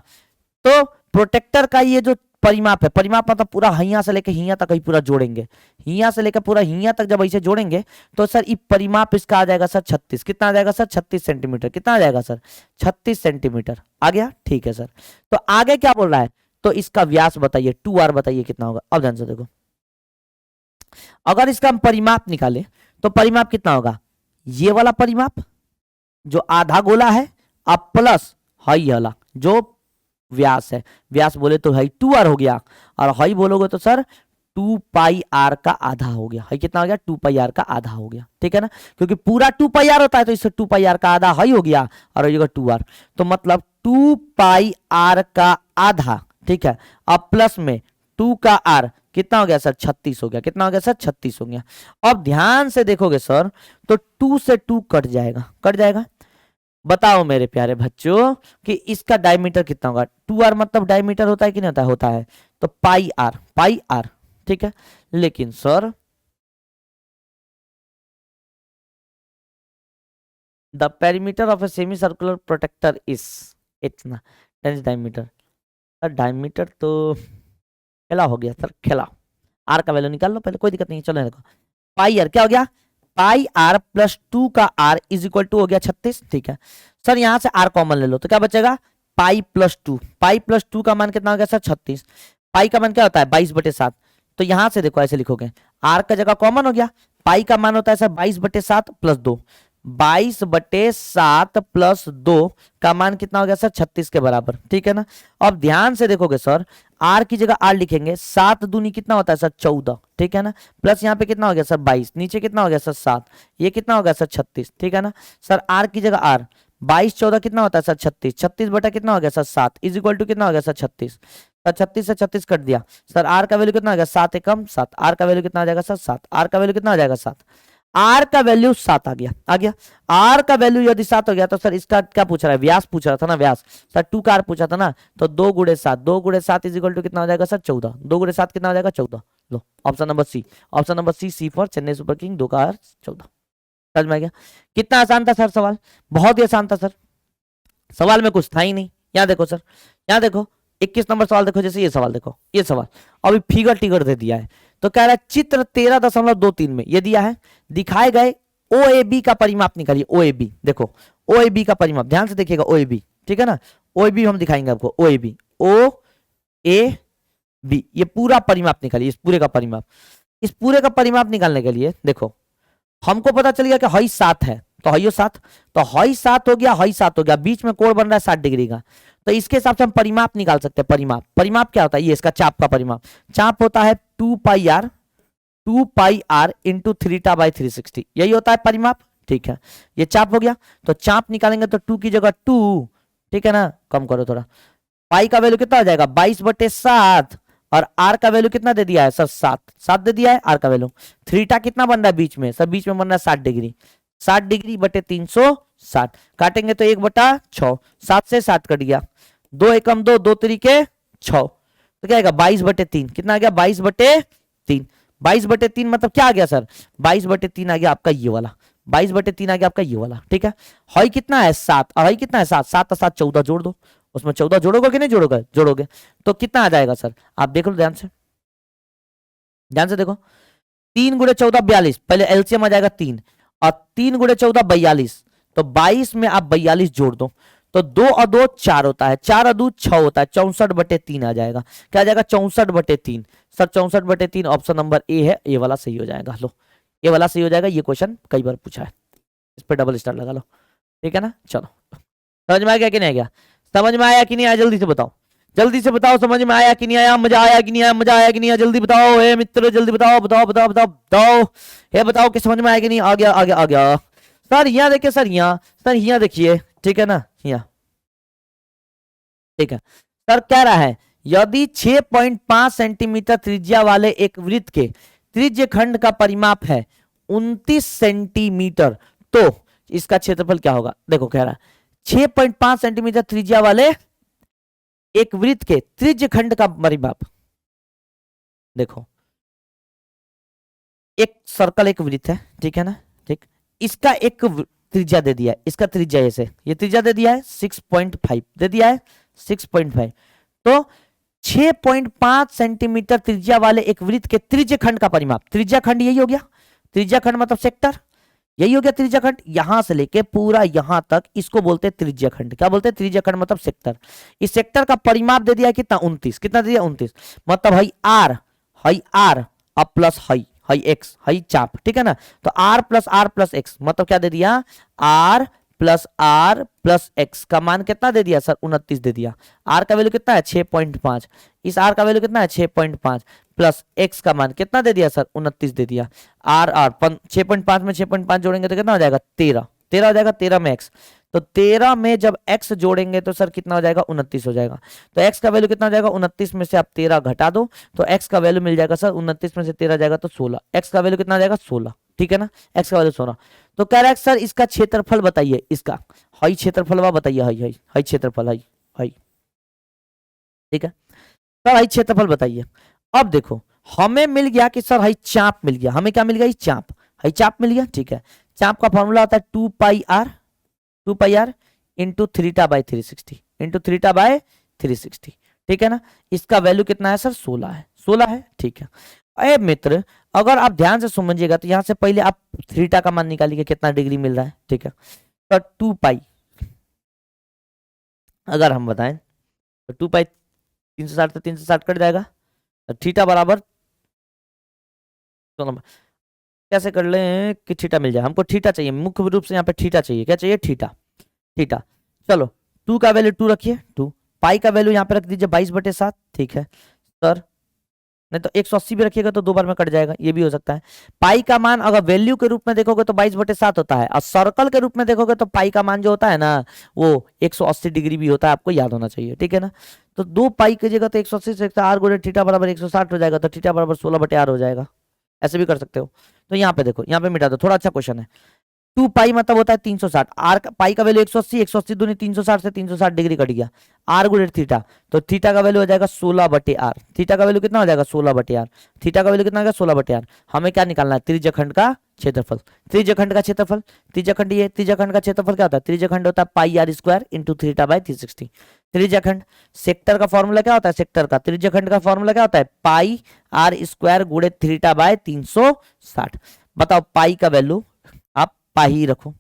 तो प्रोटेक्टर का ये जो परिमाप है, परिमाप मतलब पूरा हिया से लेकर हिया तक ही पूरा जोड़ेंगे, हिया से लेकर पूरा हिया तक जब ऐसे जोड़ेंगे तो सर ये परिमाप इसका आ जाएगा सर 36, कितना आ जाएगा सर 36 सेंटीमीटर, कितना आ जाएगा सर 36 सेंटीमीटर आ गया, ठीक है सर। तो आगे क्या बोल रहा है, तो इसका व्यास बताइए 2r बताइए कितना होगा। अब ध्यान से देखो, अगर इसका हम परिमाप निकाले तो परिमाप कितना होगा, ये वाला परिमाप जो आधा गोला है अब प्लस हाई वाला जो व्यास है, व्यास बोले तो हाई 2r हो गया, और हाई बोलोगे तो सर 2 पाई r का आधा हो गया। हाई कितना हो गया 2 पाई r का आधा हो गया, ठीक है ना, क्योंकि पूरा 2 पाई r होता है तो इससे 2 पाई r का आधा हाई हो गया और हो जाएगा 2r, तो मतलब 2 पाई r का आधा, ठीक है, अब प्लस में 2 का r कितना हो गया सर 36 हो गया, कितना हो गया सर 36 हो गया। अब ध्यान से देखोगे सर तो 2 से 2 कट जाएगा, कट जाएगा। बताओ मेरे प्यारे बच्चों कि इसका डायमीटर कितना होगा, 2r मतलब डायमीटर होता है कि नहीं होता है, होता है, तो पाई r, ठीक है। लेकिन sir the perimeter of a semi circular protector is इतना डायमीटर, डायमीटर तो खेला हो गया सर, खेला, आर का वैल्यू निकाल लो पहले, कोई दिक्कत नहीं। चलो देखो पाई आर क्या हो गया, पाई आर प्लस 2 का आर इज इक्वल टू हो गया 36, ठीक है सर। यहां से आर कॉमन ले लो तो क्या बचेगा पाई प्लस 2, पाई प्लस 2 का मान कितना हो गया सर 36, पाई का मान क्या होता है 22/7, तो यहां से देखो ऐसे लिखोगे आर का जगह कॉमन हो गया, पाई का मान होता है सर 22/7 प्लस 2, 22/7 प्लस 2 का मान कितना हो गया सर 36 के बराबर, ठीक है ना। अब ध्यान से देखोगे सर आर की जगह आर लिखेंगे, 7 दूनी कितना होता है सर 14, ठीक है ना, प्लस यहाँ पे कितना हो गया सर 22, नीचे कितना हो गया सर 7, ये कितना हो गया सर 36, ठीक है ना। सर आर की जगह आर 22/14 कितना होता है सर 36, 36 बटा कितना हो गया सर 7 इज इक्वल टू कितना हो गया सर 36, सर 36 से 36 कट दिया, सर आर का वैल्यू कितना हो गया 7 एकम 7, आर का वैल्यू कितना आ जाएगा सर 7, आर का वैल्यू कितना हो जाएगा 7, आर का वैल्यू 7 आ गया आर का वैल्यू यदि 7 हो गया तो सर इसका क्या पूछ रहा है, व्यास पूछ रहा था ना, व्यास सर 2 का आर पूछा था ना, तो 2 गुणे 7, 2 गुणे 7 इज इक्वल टू कितना हो जाएगा सर 14, 2 गुणे 7 कितना हो जाएगा 14। लो option number C, option number C, C for Chennai super king, 2 का आर 14। समझ में आ गया? कितना आसान था सर सवाल, बहुत ही आसान था सर, सवाल में कुछ था ही नहीं। यहाँ देखो सर, यहाँ देखो 21 नंबर सवाल देखो, जैसे ये सवाल देखो, ये सवाल अभी फिगर टिगर दे दिया है, तो कह रहा है चित्र 13.23 में ये दिया है, दिखाए गए ओ ए बी का परिमाप निकालिए। ओ ए बी देखो, ओ ए बी का परिमाप ध्यान से देखिएगा, ओ ए बी ठीक है ना, ओ ए बी हम दिखाएंगे आपको, ओ A B, O A B, ये पूरा परिमाप निकालिए, इस पूरे का परिमाप, इस पूरे का परिमाप निकालने के लिए देखो हमको पता चल गया कि हई 7 है, तो हई 7, तो हई 7 हो गया, हई 7 हो गया, बीच में कोण बन रहा है 60 डिग्री का, तो इसके हिसाब से हम परिमाप निकाल सकते हैं। परिमाप, परिमाप क्या होता है, ये इसका चाप का परिमाप, चाप होता है 2 pi R into theta by 360, यही होता है परिमाप। ठीक है, ये चाप हो गया, तो चाप निकालेंगे तो 2 की जगह 2, ठीक है ना, कम करो थोड़ा, पाई का वैल्यू कितना हो जाएगा 22/7, और आर का वैल्यू कितना दे दिया है सर 7 दे दिया है आर का वैल्यू। थीटा कितना बन रहा है बीच में सर, बीच में बन रहा है 60 डिग्री, 60 डिग्री बटे 360, काटेंगे तो 1/6, 7 से 7 कट गया, 2 एकम 2, 2 तरीके 6, तो क्या आएगा 22/3, कितना आ गया 22/3, 22/3 मतलब क्या आ गया सर 22/3 आ गया आपका ये वाला, 22/3 आ गया आपका ये वाला। ठीक है, हई कितना है 7, और हई कितना है 7, 7 और 7 14, जोड़ दो, उसमें 14 जोड़ोगे कि नहीं जोड़ोगे, जोड़ोगे, तो कितना आ जाएगा सर, आप देख लो ध्यान से, ध्यान से देखो, 3 गुणे 14 42, पहले एलसीएम आ जाएगा 3, और 3 गुणे 14 42, तो 22 में आप 42 जोड़ दो, तो 2 और 2 4 होता है, 4 और 2 6 होता है, 64/3 आ जाएगा, क्या आ जाएगा 64/3 सर, 64/3 ऑप्शन नंबर ए है, ये वाला सही हो जाएगा। लो ये वाला सही हो जाएगा, ये क्वेश्चन कई बार पूछा है, इस पर डबल स्टार लगा लो, ठीक है ना। चलो समझ में आ गया कि नहीं आ गया, समझ में आया कि नहीं आया, जल्दी से बताओ, जल्दी से बताओ, समझ में आया कि नहीं आया, मजा आया कि नहीं आया, मजा आया कि नहीं आया, जल्दी बताओ हे मित्र, जल्दी बताओ बताओ बताओ बताओ बताओ, हे बताओ कि समझ में आया कि नहीं, आ गया आ गया आ गया सर, यहाँ देखिए सर, यहाँ सर, यहाँ देखिए, ठीक है ना, यहाँ ठीक है सर, कह रहा है यदि 6.5 सेंटीमीटर त्रिज्या वाले एक वृत्त के त्रिज्य खंड का परिमाप है 29 सेंटीमीटर, तो इसका क्षेत्रफल क्या होगा। देखो कह रहा है 6.5 सेंटीमीटर त्रिज्या वाले एक वृत्त के त्रिज्य खंड का परिमाप, देखो एक सर्कल एक वृत्त है, ठीक है ना, ठीक, इसका एक त्रिज्या दे दिया है, इसका त्रिज्या ऐसे, ये त्रिज्या दे दिया है 6.5 दे दिया है 6.5, तो 6.5 सेंटीमीटर त्रिज्या वाले एक वृत्त के त्रिज्य खंड का परिमाप, त्रिज्या खंड यही हो गया, त्रिज्या खंड मतलब सेक्टर, यही हो गया त्रिज्या खंड, यहां से लेके पूरा यहां तक इसको बोलते हैं त्रिज्या खंड। क्या बोलते हैं त्रिज्या खंड मतलब सेक्टर, इस सेक्टर का परिमाप दे दिया है कितना 29, कितना दे दिया 29, मतलब हई आर अब प्लस हई एक्स, हई चाप, ठीक है ना, तो आर प्लस एक्स मतलब क्या दे दिया आर प्लस एक्स का मान कितना दे दिया सर 29 दे दिया, आर का वैल्यू कितना है 6.5, इस आर का वैल्यू कितना है 6.5 प्लस एक्स का मान कितना दे दिया सर 29 दे दिया, आर 6.5 में 6.5 जोड़ेंगे तो कितना हो जाएगा 13 हो जाएगा, 13 में एक्स, तो 13 में जब x जोड़ेंगे तो सर कितना हो जाएगा 29 हो जाएगा, तो x का वैल्यू कितना हो जाएगा 29 में से आप 13 घटा दो, तो x का वैल्यू मिल जाएगा सर 29 में से 13 जाएगा तो 16, x का वैल्यू कितना आ जाएगा 16, ठीक है ना, x का वैल्यू 16, तो कह रहा है सर इसका क्षेत्रफल बताइए, इसका हई क्षेत्रफल बताइए, हई क्षेत्रफल हई, ठीक है सर, हई क्षेत्रफल बताइए। अब देखो हमें मिल गया कि सर हई चाप मिल गया, हमें क्या मिल गया चाप, हई चाप मिल गया, ठीक है, चाप का फॉर्मूला होता है 2 pi R into theta by 360, ठीक है ना, इसका वैल्यू कितना है सर 16 है, ठीक है। अरे मित्र अगर आप ध्यान से समझिएगा तो यहां से पहले आप थीटा का मान निकालिए कितना डिग्री मिल रहा है, ठीक है, तो 2 पाई अगर हम बताएं तो 2 पाई 360 तो 360 कट जाएगा, तो थीटा बराबर कैसे कर लें कि थीटा मिल जाए, हमको थीटा चाहिए, मुख्य रूप से यहाँ पे थीटा चाहिए, क्या चाहिए थीटा, चलो 2 का वैल्यू 2 रखिए 2, पाई का वैल्यू यहाँ पे रख दीजिए 22/7, ठीक है सर, नहीं तो 180 भी रखिएगा तो 2 बार में कट जाएगा, ये भी हो सकता है। पाई का मान अगर वैल्यू के रूप में देखोगे तो 22/7 होता है, और सर्कल के रूप में देखोगे तो पाई का मान जो होता है ना वो 180 डिग्री भी होता है, आपको याद होना चाहिए, ठीक है ना, तो 2 पाई की जगह तो 180 से आर गुणे थीटा बराबर 160 हो जाएगा, तो थीटा बराबर 16/r हो जाएगा, ऐसे भी कर सकते हो, तो यहाँ पे देखो, यहाँ पे मिटा दो, थोड़ा अच्छा क्वेश्चन है। 2 पाई मतलब होता है 360, आर पाई का वैल्यू 180, 180 दूनी 360 से 360 डिग्री कट गया, आर गुणे थीटा, तो थीटा का वैल्यू हो जाएगा 16 बटे आर। थीटा का वैल्यू कितना हो जाएगा 16 बटे आर। थीटा का वैल्यू कितना हो जाएगा 16 बटे आर। हमें क्या निकालना है, त्रिज्यखंड का क्षेत्रफल। त्रिज्यखंड का क्षेत्रफल, त्रिज्यखंड ये, त्रिज्यखंड का क्षेत्रफल क्या होता है, त्रिज्यखंड होता है pi R square into theta by 360। त्रिज्यखंड, सेक्टर का फॉर्मूला क्या होता है, सेक्टर का, त्रिज्यखंड का फॉर्मूला क्या होता है, पाई आर स्क्वायर गुणे थीटा बाय 360। बताओ पाई का वैल्यू आप पाई ही रखो,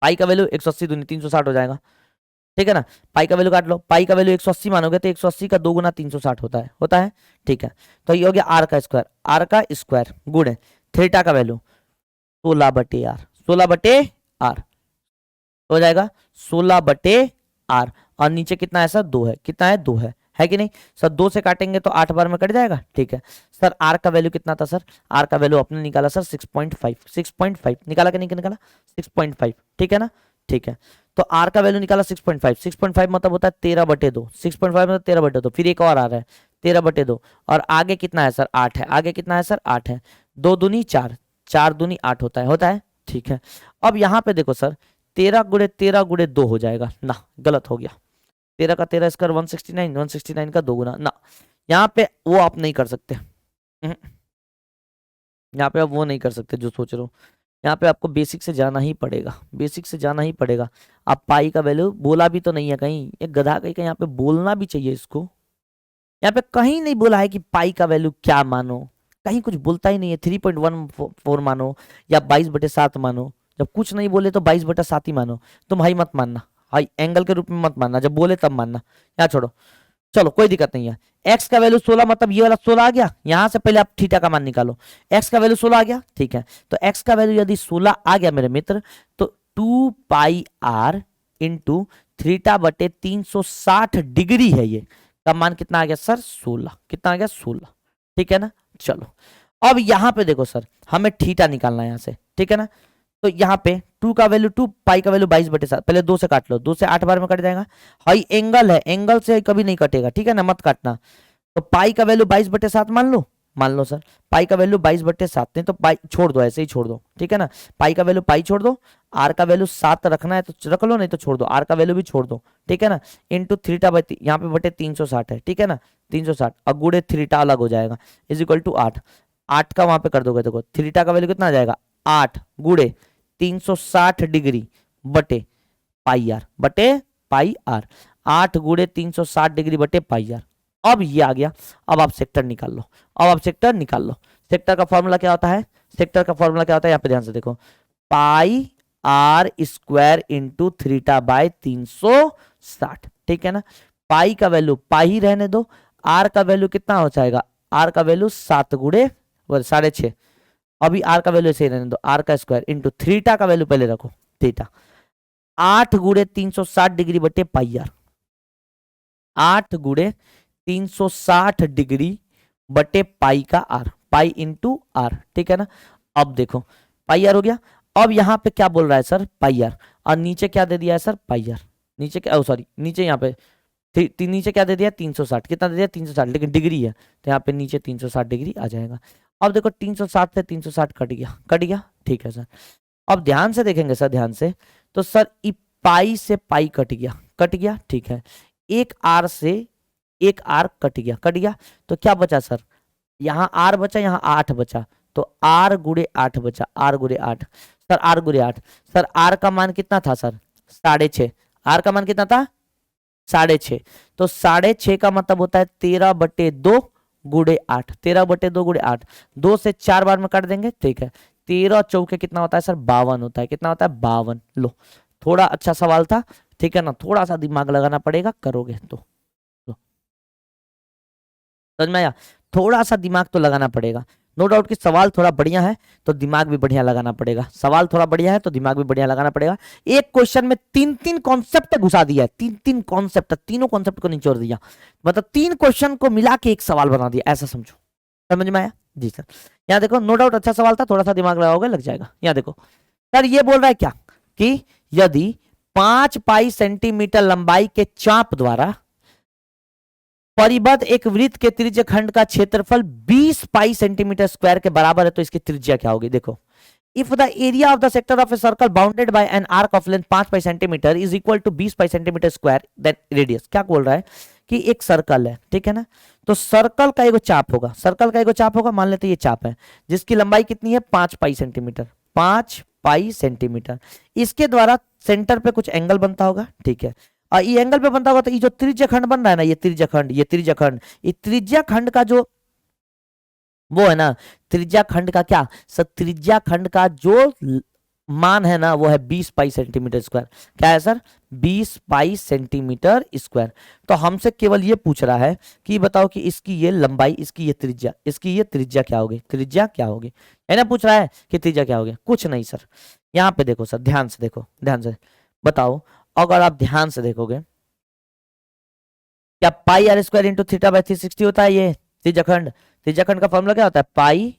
पाई का वैल्यू 180 दूनी 360 हो जाएगा, ठीक है ना। पाई का वैल्यू काट लो, पाई का वैल्यू 180 मानोगे तो 180 का 2 गुना 360 होता है, होता है, ठीक है। तो ये हो गया आर का स्क्वायर, आर का स्क्वायर गुणे थीटा का वैल्यू 16 बटे आर, 16 बटे आर हो जाएगा 16 बटे आर, और नीचे कितना है सर 2 है, कितना है 2 है कि नहीं सर। 2 से काटेंगे तो 8 बार में कट जाएगा, ठीक है सर। आर का वैल्यू कितना था सर, आर का वैल्यू आपने निकाला सर 6.5, 6.5 निकाला कि नहीं निकाला, 6.5, ठीक है ना, ठीक है। तो आर का वैल्यू निकाला 6.5, 6.5 मतलब होता है 13/2, 6.5 मतलब 13/2, फिर एक और आ रहा है 13/2, और आगे कितना है सर 8 है, आगे कितना है सर 8 है, 2 दूनी 4, 4 दूनी 8 होता है, होता है, ठीक है। अब यहाँ पे देखो सर 13 गुणे 2 हो जाएगा ना, गलत हो गया, 13 का 13 स्क्वायर 169, 169 का 2 गुना ना, यहाँ पे वो आप नहीं कर सकते, यहाँ पे आप वो नहीं कर सकते जो सोच रहे हो। यहाँ पे आपको बेसिक से जाना ही पड़ेगा, बेसिक से जाना ही पड़ेगा। आप पाई का वैल्यू बोला भी तो नहीं है कहीं, एक गधा कहीं का यहाँ पे बोलना भी चाहिए इसको। यहाँ पे कहीं नहीं बोला है कि पाई का वैल्यू क्या मानो, कहीं कुछ बोलता ही नहीं है, 3.14 मानो या 22/7 मानो। जब कुछ नहीं बोले तो 22/7 ही मानो। तुम हाई मत मानना, हाई एंगल के रूप में मत मानना, जब बोले तब मानना, यहाँ छोड़ो, चलो कोई दिक्कत नहीं है। एक्स का वैल्यू 16 मतलब ये वाला 16 आ गया, यहां से पहले आप थीटा का मान निकालो। एक्स का वैल्यू 16 आ गया, ठीक है। तो एक्स का वैल्यू यदि 16 आ गया मेरे मित्र, तो 2 पाई आर इंटू थीटा बटे 360 डिग्री है, ये का मान कितना आ गया सर 16, कितना आ गया 16, ठीक है ना। चलो अब यहां पे देखो सर, हमें थीटा निकालना है यहां से, ठीक है ना। तो यहाँ पे 2 का वैल्यू 2, पाई का वैल्यू 22/7, पहले 2 से काट लो, 2 से 8 बार में कट जाएगा। हाई एंगल है, एंगल से कभी नहीं कटेगा, ठीक है ना, मत काटना। तो पाई का वैल्यू 22/7 मान लो, मान लो सर, पाई का वैल्यू 22/7, नहीं तो पाई छोड़ दो, ऐसे ही छोड़ दो, ठीक है ना। पाई का वैल्यू पाई छोड़ दो, आर का वैल्यू 7 रखना है तो रख लो, नहीं तो छोड़ दो, आर का वैल्यू भी छोड़ दो, ठीक है ना। इंटू थीटा बाई यहाँ पे बटे 360 है, ठीक है ना, 360 और गुड़े थीटा अलग हो जाएगा, इज इक्वल टू 8, 8 का वहां पे कर दोगे, देखो थीटा का वैल्यू कितना आ जाएगा 8 गुड़े 360 डिग्री बटे पाई आर, बटे पाई आर, 8 गुड़े 360 डिग्री बटे पाई आर। अब ये आ गया, अब आप सेक्टर निकाल लो, अब आप सेक्टर निकाल लो। सेक्टर का फॉर्मूला क्या होता है, सेक्टर का फॉर्मूला क्या होता है, यहाँ पे ध्यान से देखो, pi R square into theta by 360, ठीक है ना। पाई का वैल्यू पाई ही रहने दो, आर का वैल्यू कितना हो जाएगा, आर का वैल्यू 7 गुड़े 6.5, अभी आर का वैल्यू ऐसे ही रहने दो, आर का स्क्वायर इंटू थीटा का वैल्यू पहले रखो, थीटा 8 गुड़े 360 डिग्री बटे पाई आर, 8 गुड़े 360 डिग्री बटे पाई का आर, पाई इंटू आर, ठीक है ना। अब देखो पाई आर हो गया, अब यहाँ पे क्या बोल रहा है सर पाई आर, और नीचे क्या दे दिया है सर पाई आर, नीचे क्या, सॉरी नीचे यहाँ पे नीचे क्या दे दिया 360, कितना दे दिया 360, लेकिन डिग्री है तो यहाँ पे नीचे 360 डिग्री आ जाएगा। अब देखो 360 से 360 कट गया, कट गया, ठीक है सर। अब ध्यान से देखेंगे सर, ध्यान से, तो सर पाई से पाई कट गया, कट गया, ठीक है। एक आर से एक आर कट गया, कट गया, तो क्या बचा सर, यहाँ आर बचा, यहाँ 8 बचा, तो आर गुड़े 8 बचा, आर गुड़े 8, सर आर गुड़े 8, सर आर का मान कितना था सर 6.5, आर का मान कितना था 6.5, तो 6.5 का मतलब होता है 13/2 गुड़े 8, 13/2 गुड़े 8, 2 से 4 बार में काट देंगे, ठीक है। 13 चौके कितना होता है सर 52 होता है, कितना होता है 52। लो थोड़ा अच्छा सवाल था, ठीक है ना, थोड़ा सा दिमाग लगाना पड़ेगा, करोगे तो समझ में आया, थोड़ा सा दिमाग तो लगाना पड़ेगा, नो डाउट कि सवाल थोड़ा बढ़िया है तो दिमाग भी बढ़िया लगाना पड़ेगा, सवाल थोड़ा बढ़िया है तो दिमाग भी बढ़िया लगाना पड़ेगा। एक क्वेश्चन में 3 कॉन्सेप्ट घुसा दिया है, 3 कॉन्सेप्ट, तीनों कॉन्सेप्ट को निचोड़ दिया, मतलब 3 क्वेश्चन को मिला के एक सवाल बना दिया, ऐसा समझो, समझ में आया जी सर। यहाँ देखो नो डाउट अच्छा सवाल था, थोड़ा सा दिमाग लगाओगे लग जाएगा। यहाँ देखो सर ये बोल रहा है क्या कि यदि 5 पाई सेंटीमीटर लंबाई के चाप द्वारा परिबद्ध एक वृत्त के त्रिज्य खंड का क्षेत्रफल 20 पाई सेंटीमीटर स्क्वायर के बराबर है, तो इसकी त्रिज्या क्या होगी? देखो, if the area of the sector of a circle bounded by an arc of length 5 pi centimetre is equal to 20 pi centimetre square, then radius. क्या बोल रहा है कि एक सर्कल है, ठीक है ना, तो सर्कल का एगो चाप होगा, सर्कल का एगो चाप होगा, मान लेते ये चाप है जिसकी लंबाई कितनी है? 5 पाई सेंटीमीटर, 5 पाई सेंटीमीटर। इसके द्वारा सेंटर पे कुछ एंगल बनता होगा, ठीक है, और ये एंगल पे बनता होगा, तो ये जो त्रिज्या खंड बन रहा है ना, ये त्रिज्या खंड, ये त्रिज्या खंड, ये त्रिज्या खंड का जो वो है ना, त्रिज्या खंड का क्या सर, त्रिज्या खंड का जो मान है ना वो है 20 पाई सेंटीमीटर स्क्वायर। क्या है सर? 20 pi centimetre square. तो हमसे केवल ये पूछ रहा है कि बताओ कि इसकी ये लंबाई, इसकी ये त्रिज्या, इसकी ये त्रिज्या क्या होगी? त्रिज्या क्या होगी, है ना, पूछ रहा है कि त्रिज्या क्या होगी। कुछ नहीं सर, यहाँ पे देखो सर, ध्यान से देखो, ध्यान से बताओ, अगर आप ध्यान से देखोगे, क्या pi R square into theta by 360 होता है ये त्रिज्याखंड? त्रिज्याखंड का फॉर्मूला क्या होता है? Pi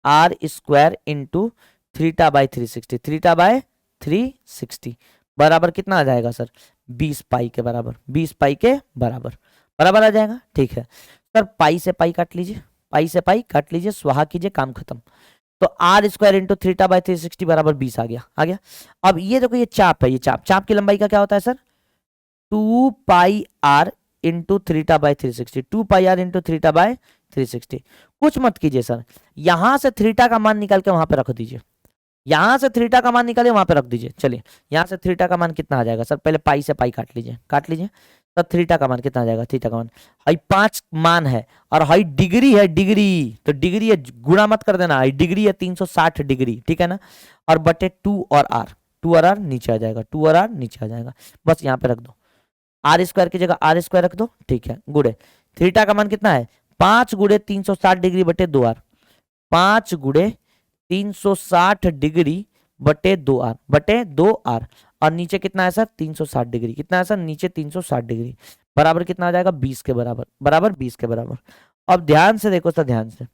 R square into theta by 360, theta by 360 बराबर कितना आ जाएगा सर? 20 पाई के बराबर, 20 पाई के बराबर, बराबर आ जाएगा, ठीक है सर। पाई से पाई काट लीजिए, पाई से पाई काट लीजिए, स्वाहा कीजिए, काम खत्म। तो R square into theta by 360 बराबर 20 आ गया, आ गया। अब ये देखो, ये चाप है, ये चाप, चाप की लंबाई का क्या होता है sir? 2 pi R into theta by 360, 2 pi R into theta by 360। कुछ मत कीजिए सर, यहां से थीटा का मान निकाल के वहां पे रख दीजिए, यहां से थीटा का मान निकालिए वहां पे रख दीजिए। चलिए, यहां से थीटा का मान कितना आ जाएगा सर? पहले पाई से पाई काट लीजिए, काट लीजिए, तो थीटा का मान कितना आ जाएगा? थीटा का मान हाई 5 मान है, और हाई डिग्री है, डिग्री तो डिग्री है, गुणा मत कर देना, हाई डिग्री है 360 डिग्री, ठीक है ना, और बटे 2 और आर, 2 और आर नीचे आ जाएगा, 2 और आर नीचे आ जाएगा, बस यहाँ पे रख दो, आर स्क्वायर की जगह आर स्क्वायर रख दो, ठीक है, गुड़े थीटा का मान कितना है? 5 गुड़े 360 डिग्री बटे 2 आर, 5 गुड़े 360 डिग्री बटे 2 आर, बटे 2 आर, और नीचे कितना है सर? 360 डिग्री। कितना है सर? नीचे 360 डिग्री, बराबर कितना आ जाएगा? 20 के बराबर, बराबर 20 के बराबर। अब ध्यान से देखो सर, ध्यान से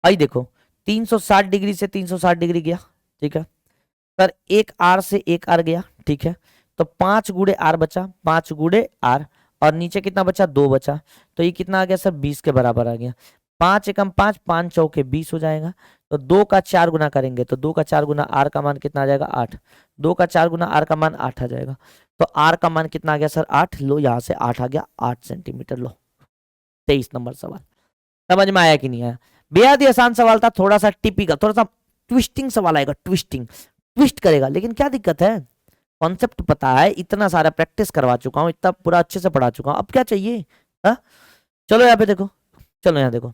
आई देखो, 360 डिग्री से 360 डिग्री गया, ठीक है सर, एक आर से एक आर गया, ठीक है, तो 5 गुड़े आर बचा, 5 गुड़े आर, और नीचे कितना बचा? 2 बचा, तो ये कितना आ गया सर? 20 के बराबर आ गया। 5 एकम 5, 5 चौके 20 हो जाएगा, तो 2 का 4 गुना करेंगे तो 2 का 4 गुना आर का मान कितना आ जाएगा? 8, 2 का 4 गुना आर का मान 8 आ जाएगा, तो आर का मान कितना आ गया सर? 8। लो यहाँ से 8 आ गया, 8 सेंटीमीटर। लो 23 नंबर सवाल। समझ में आया कि नहीं आया? बेहद ही आसान सवाल था, थोड़ा सा टिपिकल, थोड़ा सा ट्विस्टिंग सवाल आएगा, ट्विस्टिंग, ट्विस्ट करेगा, लेकिन क्या दिक्कत है? कॉन्सेप्ट पता है, इतना सारा प्रैक्टिस करवा चुका हूँ, इतना पूरा अच्छे से पढ़ा चुका हूँ, अब क्या चाहिए? हा? चलो यहाँ पे देखो, चलो यहाँ देखो,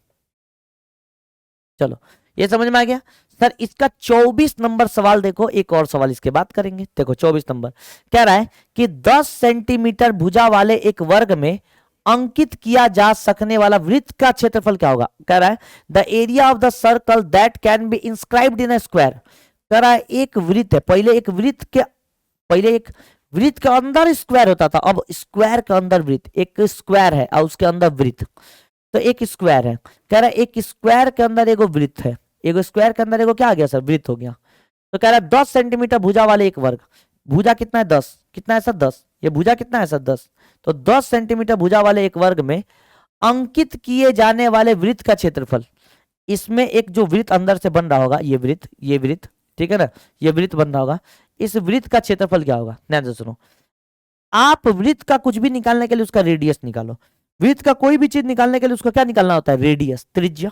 चलो ये समझ में आ गया सर। इसका 24 नंबर सवाल देखो, एक और सवाल इसके बाद करेंगे। देखो 24 नंबर कह रहा है कि 10 सेंटीमीटर भुजा वाले एक वर्ग में अंकित किया जा सकने वाला वृत्त का क्षेत्रफल क्या होगा? कह रहा है the area of the circle that can be inscribed in a square. कह रहा है एक वृत्त है, पहले एक वृत्त के अंदर स्क्वायर होता था, अब स्क्वायर के अंदर वृत्त, एक स्क्वायर है और उसके अंदर वृत्त, तो एक स्क्वायर है। कह रहा है एक स्क्वायर के अंदर एगो वृत्त है, एगो स्क्वायर के अंदर एगो क्या आ गया सर? वृत्त हो गया। तो कह रहा है 10 सेंटीमीटर भुजा वाले एक वर्ग, भुजा कितना है? 10, कितना है सर? 10, ये भुजा कितना है सर? 10, तो 10 सेंटीमीटर भुजा वाले एक वर्ग में अंकित किए जाने वाले वृत्त का क्षेत्रफल, इसमें एक जो वृत्त अंदर से बन रहा होगा, ये वृत्त, ठीक है ना, ये वृत्त बन रहा होगा, इस वृत्त का क्षेत्रफल क्या होगा? ध्यान से सुनो, आप वृत्त का कुछ भी निकालने के लिए उसका रेडियस निकालो, वृत्त का कोई भी चीज निकालने के लिए उसका क्या निकालना होता है? रेडियस, त्रिज्या।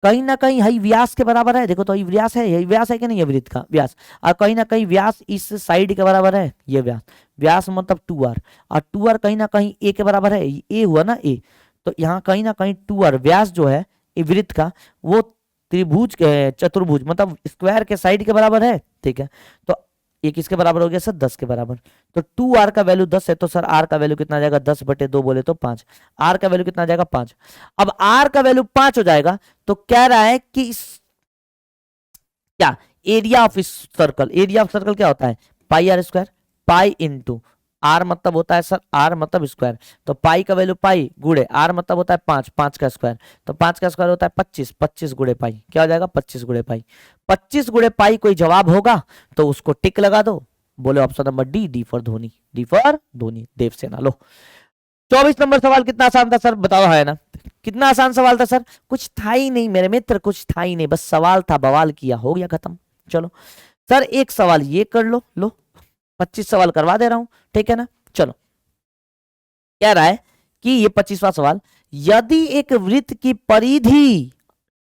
कहीं ना कहीं यही व्यास के बराबर है, देखो तो यही व्यास है, यही व्यास है कि नहीं? ये वृत्त का व्यास, और कहीं ना कहीं व्यास इस साइड के बराबर है, ये व्यास, व्यास मतलब 2r, और 2r कहीं ना कहीं a के बराबर है, a हुआ ना a, तो यहाँ कहीं ना कहीं 2r व्यास जो है वृत्त का, वो त्रिभुज चतुर्भुज मतलब स्क्वायर के साइड के बराबर है, ठीक है, तो ये किसके बराबर हो गया सर? 10 के बराबर। तो 2r का वैल्यू 10 है, तो सर r का वैल्यू कितना आ जाएगा? 10 बटे 2 बोले तो 5, r का वैल्यू कितना आ जाएगा? 5। अब r का वैल्यू 5 हो जाएगा, तो कह रहा है कि क्या एरिया ऑफ इस सर्कल, एरिया ऑफ सर्कल क्या होता है? Pi R square, pi into R मतलब होता है सर, आर मतलब स्क्वायर, तो पाई का वैल्यू पाई गुड़े आर मतलब होता है 5, 5 का स्क्वायर, तो 5 का स्क्वायर होता है 25, 25 गुड़े पाई क्या हो जाएगा? 25 गुड़े पाई। 25 गुड़े पाई कोई जवाब होगा तो उसको टिक लगा दो, बोले option number D, D for Dhoni, D for Dhoni, Devasena. लो 24 नंबर सवाल कितना आसान था सर, बताओ है ना, कितना आसान सवाल था सर, कुछ था ही नहीं मेरे मित्र, कुछ था ही नहीं, बस सवाल था, बवाल किया, हो गया खत्म। चलो सर एक सवाल ये कर लो, लो 25 सवाल करवा दे रहा हूं, ठीक है ना। चलो कह रहा है कि ये 25वां सवाल, यदि एक वृत्त की परिधि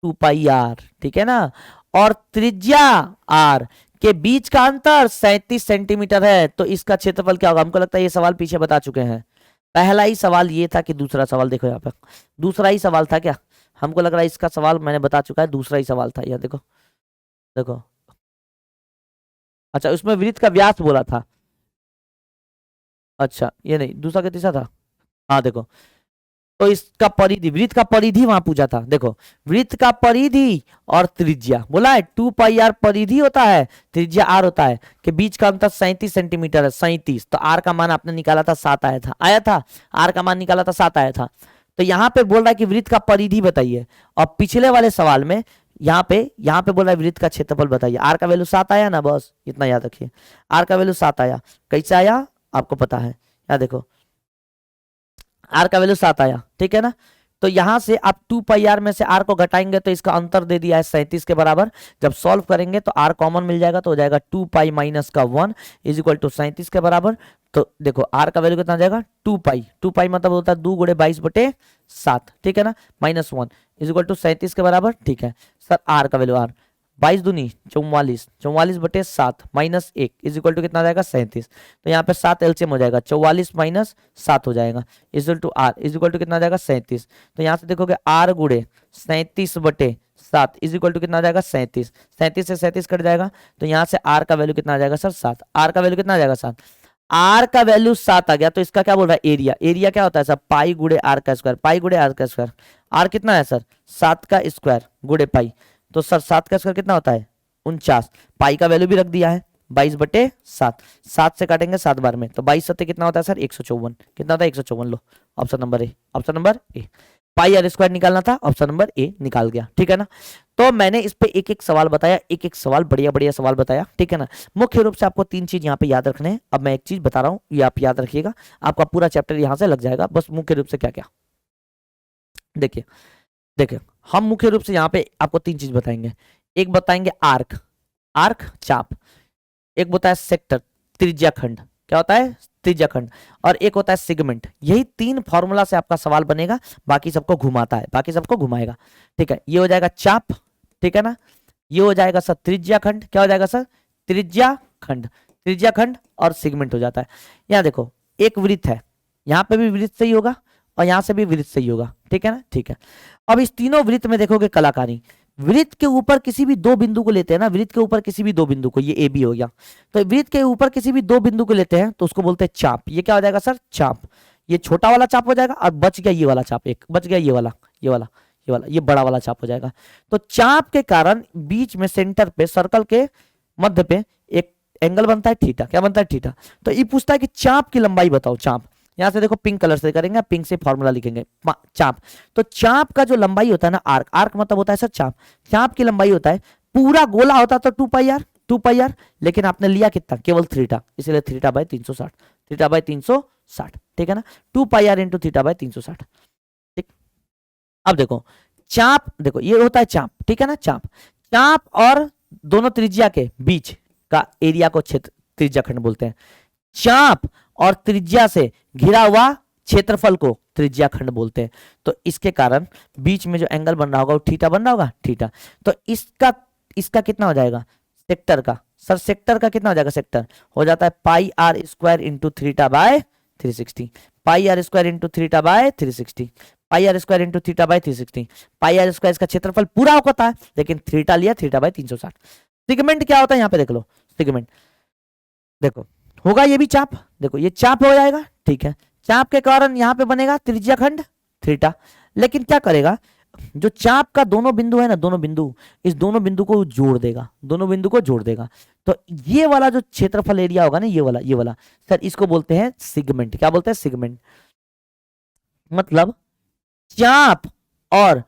2 पाई r, ठीक है ना, और त्रिज्या r के बीच का अंतर 37 सेंटीमीटर है, तो इसका क्षेत्रफल क्या होगा। हमको लगता है ये सवाल पीछे बता चुके हैं, पहला ही सवाल ये था कि दूसरा सवाल, देखो यहाँ पे दूसरा ही सवाल था क्या, हमको लग रहा है इसका सवाल मैंने बता चुका है, दूसरा ही सवाल था, यह देखो देखो। अच्छा उसमें वृत्त का व्यास बोला था, अच्छा ये नहीं, दूसरा का तीसरा था, हाँ देखो, तो इसका परिधि, वृत्त का परिधि वहां पूछा था, देखो वृत्त का परिधि और त्रिज्या बोला है, 2 पाई r परिधि होता है, त्रिज्या r होता है, के बीच का अंतर 37 सेंटीमीटर है, 37, तो r का मान आपने निकाला था 7 आया था, r का मान निकाला था 7 आया था। तो यहाँ पे बोल रहा है कि वृत्त का परिधि बताइए, और पिछले वाले सवाल में यहाँ पे बोल रहा है वृत्त का क्षेत्रफल बताइए, r का वैल्यू 7 आया ना, बस इतना याद रखिए, r का वैल्यू 7 आया, कैसे आया आपको पता है, या देखो आर का वैल्यू 7 आया, ठीक है ना। तो यहां से आप 2 पाई r में से r को घटाएंगे तो इसका अंतर दे दिया है 37 के बराबर, जब सॉल्व करेंगे तो r कॉमन मिल जाएगा, तो हो जाएगा 2 पाई माइनस का 1 इज इक्वल टू 37 के बराबर। तो देखो r का वैल्यू कितना आ जाएगा 2 पाई मतलब होता है 2 × 22/7, ठीक है ना, -1 इज इक्वल टू 37 के बराबर, ठीक है सर। r का वैल्यू 22 दूनी 44, 44/7 -1 इज इक्वल टू कितना आ जाएगा 37, तो यहाँ पे 7 एलसीएम हो जाएगा, 44 माइनस 7 हो जाएगा, is equal to R is equal to कितना आ जाएगा 37। तो यहाँ से देखोगे r गुड़े 37/7 इज इक्वल टू कितना आ जाएगा 37, 37 से 37 कट जाएगा, तो यहाँ से r का वैल्यू कितना आ जाएगा सर 7, r का वैल्यू कितना आ जाएगा 7, r का वैल्यू 7 आ गया, तो इसका क्या बोल रहा है एरिया, एरिया क्या होता है सर पाई गुड़े r का स्क्वायर, पाई गुड़े r का स्क्वायर, r कितना है सर 7 का स्क्वायर गुड़े पाई, तो सर 7 का स्क्वायर कितना होता है 49, पाई का वैल्यू भी रख दिया है 22/7, 7 से काटेंगे 7 बार में, तो 22 कितना होता है सर 154, कितना होता है 154, लो option number A, option number A, pi r square निकालना था, ऑप्शन नंबर ए निकाल गया, ठीक है ना। तो मैंने इस पे एक एक सवाल बताया, एक एक सवाल बढ़िया बढ़िया सवाल बताया, ठीक है ना। मुख्य रूप से आपको 3 चीज यहाँ पे याद रखने हैं, अब मैं एक चीज बता रहा हूँ ये आप याद रखिएगा, आपका पूरा चैप्टर यहाँ से लग जाएगा, बस मुख्य रूप से क्या क्या, देखिए देखिए हम मुख्य रूप से यहाँ पे आपको 3 चीज बताएंगे, एक बताएंगे आर्क, आर्क चाप, एक होता है सेक्टर त्रिज्या खंड, क्या होता है त्रिज्या खंड, और एक होता है सेगमेंट, यही 3 फॉर्मूला से आपका सवाल बनेगा, बाकी सबको घुमाता है, बाकी सबको घुमाएगा, ठीक है। ये हो जाएगा चाप, ठीक है ना, ये हो जाएगा सर त्रिज्या खंड, क्या हो जाएगा सर त्रिज्या खंड, त्रिज्या खंड और सेगमेंट हो जाता है। यहाँ देखो एक वृत्त है, यहाँ पे भी वृत्त सही होगा और यहाँ से भी वृत्त सही होगा, ठीक है ना, ठीक है। अब इस तीनों वृत्त में देखोगे कलाकारी, वृत्त के ऊपर किसी भी 2 बिंदु को लेते हैं ना, वृत्त के ऊपर किसी भी 2 बिंदु को, ये ए बी हो गया, तो वृत्त के ऊपर किसी भी 2 बिंदु को लेते हैं तो उसको बोलते हैं चाप, ये क्या हो जाएगा सर चाप, ये छोटा वाला चाप हो जाएगा, और बच गया ये वाला चाप, एक बच गया ये वाला, ये वाला, ये वाला, ये बड़ा वाला चाप हो जाएगा। तो चाप के कारण बीच में सेंटर पे सर्कल के मध्य पे एक एंगल बनता है थीटा, क्या बनता है थीटा। तो ये पूछता है कि चाप की लंबाई बताओ, चाप, यहां से देखो पिंक कलर से करेंगे, पिंक से फॉर्मूला लिखेंगे चाप, तो चाप का जो लंबाई होता है ना आर्क, आर्क मतलब होता है सर चाप, चाप की लंबाई होता है, पूरा गोला होता तो 2 पाई r, लेकिन आपने लिया कितना केवल थीटा, इसलिए थीटा/360, थीटा/360, ठीक है ना, 2 पाई r इंटू थीटा/360, ठीक। अब देखो चाप, देखो ये होता है चाप, ठीक है ना, चाप, चाप और दोनों त्रिज्या के बीच का एरिया को क्षेत्र त्रिज्या खंड बोलते हैं, चाप और त्रिज्या से घिरा हुआ क्षेत्रफल को त्रिज्या खंड बोलते हैं। तो इसके कारण बीच में जो एंगल बन रहा होगा वो थीटा बन रहा होगा, थीटा। तो इसका कितना हो जाएगा सेक्टर का, सर सेक्टर का कितना हो जाएगा, सेक्टर हो जाता है पाई r स्क्वायर इंटू थीटा/360, पाई r स्क्वायर इंटू थीटा/360, पाई r स्क्वायर इंटू थीटा/360, पाई r स्क्वायर इसका क्षेत्रफल पूरा होता है, लेकिन थीटा लिया थीटा/360। सेगमेंट क्या होता है यहाँ पे देख लो, सेगमेंट देखो होगा ये भी चाप, देखो ये चाप हो जाएगा, ठीक है, चाप के कारण यहाँ पे बनेगा त्रिज्या खंड थीटा, लेकिन क्या करेगा जो चाप का दोनों बिंदु है ना, दोनों बिंदु, इस दोनों बिंदु को जोड़ देगा, दोनों बिंदु को जोड़ देगा, तो ये वाला जो क्षेत्रफल एरिया होगा ना, ये वाला सर इसको बोलते हैं सेगमेंट, क्या बोलते हैं सेगमेंट, मतलब चाप और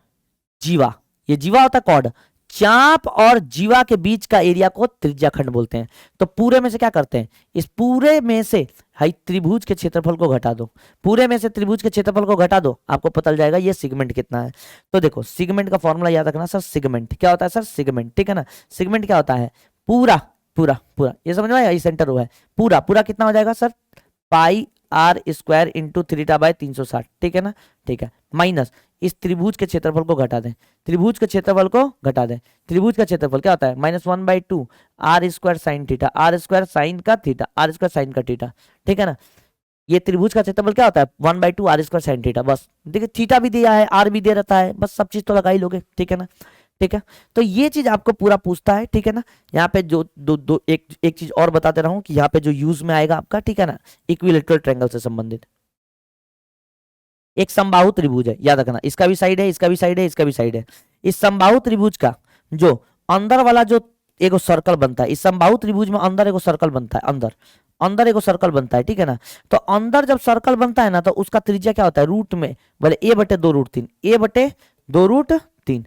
जीवा, ये जीवा होता है कॉर्ड, चाप और जीवा के बीच का एरिया को त्रिज्याखंड बोलते हैं। तो पूरे में से क्या करते हैं, इस पूरे में से हाई त्रिभुज के क्षेत्रफल को घटा दो, पूरे में से त्रिभुज के क्षेत्रफल को घटा दो, आपको पता चल जाएगा ये सिगमेंट कितना है। तो देखो सिगमेंट का फॉर्मूला याद रखना सर, सिगमेंट क्या होता है सर, सिगमेंट, ठीक है ना। सिगमेंट क्या होता है, पूरा पूरा पूरा, ये समझ में आया, ये सेंटर हुआ है, पूरा पूरा कितना हो जाएगा sir, pi R square into theta by 360, ठीक है ना, ठीक है, माइनस इस त्रिभुज के क्षेत्रफल को घटा दें, त्रिभुज के क्षेत्रफल को घटा दें, त्रिभुज का क्षेत्रफल क्या होता है, -1/2 R square sine theta, R square sine का थीटा, आर स्क्वायर साइन का थीटा, ठीक है ना। ये त्रिभुज का क्षेत्रफल क्या होता है, 1/2 आर स्क्वायर साइन थीटा, बस देखिए थीटा भी दिया है, आर भी दे रहता है, बस सब चीज तो लगा ही लोगे, ठीक है ना, ठीक है। तो ये चीज आपको पूरा पूछता है, ठीक है ना। यहाँ पे जो एक चीज और बताते रहूं कि यहाँ पे जो यूज में आएगा आपका, ठीक है ना, इक्विलेटरल ट्रायंगल से संबंधित एक समबाहु त्रिभुज है, याद रखना, इसका भी साइड है, इसका भी साइड है, इसका भी साइड है। इस समबाहु त्रिभुज का जो अंदर वाला जो एगो सर्कल बनता है, इस समबाहु त्रिभुज में अंदर एगो सर्कल बनता है, अंदर अंदर एगो सर्कल बनता है, ठीक है ना। तो अंदर जब सर्कल बनता है ना, तो उसका त्रिज्या क्या होता है, रूट में बोले a/2√3, a/2√3।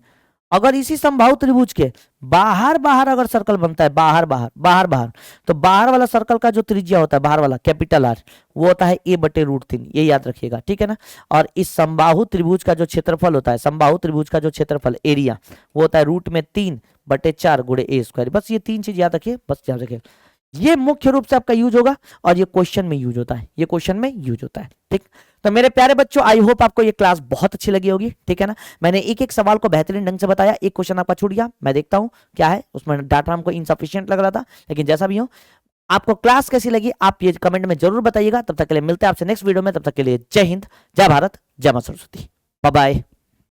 अगर इसी समबाहु त्रिभुज के बाहर बाहर अगर सर्कल बनता है, बाहर बाहर बाहर बाहर, तो बाहर वाला सर्कल का जो त्रिज्या होता है, बाहर वाला कैपिटल आर, वो होता है a/√3, ये याद रखिएगा, ठीक है ना। और इस समबाहु त्रिभुज का जो क्षेत्रफल होता है, समबाहु त्रिभुज का जो क्षेत्रफल एरिया, वो होता है √3/4 गुणे a²। बस ये तीन चीज याद रखिए, बस याद रखिए, ये मुख्य रूप से आपका यूज होगा और ये क्वेश्चन में यूज होता है, ये क्वेश्चन में यूज होता है, ठीक। तो मेरे प्यारे बच्चों, आई होप आपको ये क्लास बहुत अच्छी लगी होगी, ठीक है ना। मैंने एक एक सवाल को बेहतरीन ढंग से बताया, एक क्वेश्चन आपका छूट गया, मैं देखता हूं क्या है उसमें, डाटा हमको इनसफिशिएंट लग रहा था, लेकिन जैसा भी हो, आपको क्लास कैसी लगी आप ये कमेंट में जरूर बताइएगा। तब तक के लिए मिलते हैं आपसे नेक्स्ट वीडियो में, तब तक के लिए जय हिंद, जय भारत, जय मां सरस्वती, बाय बाय।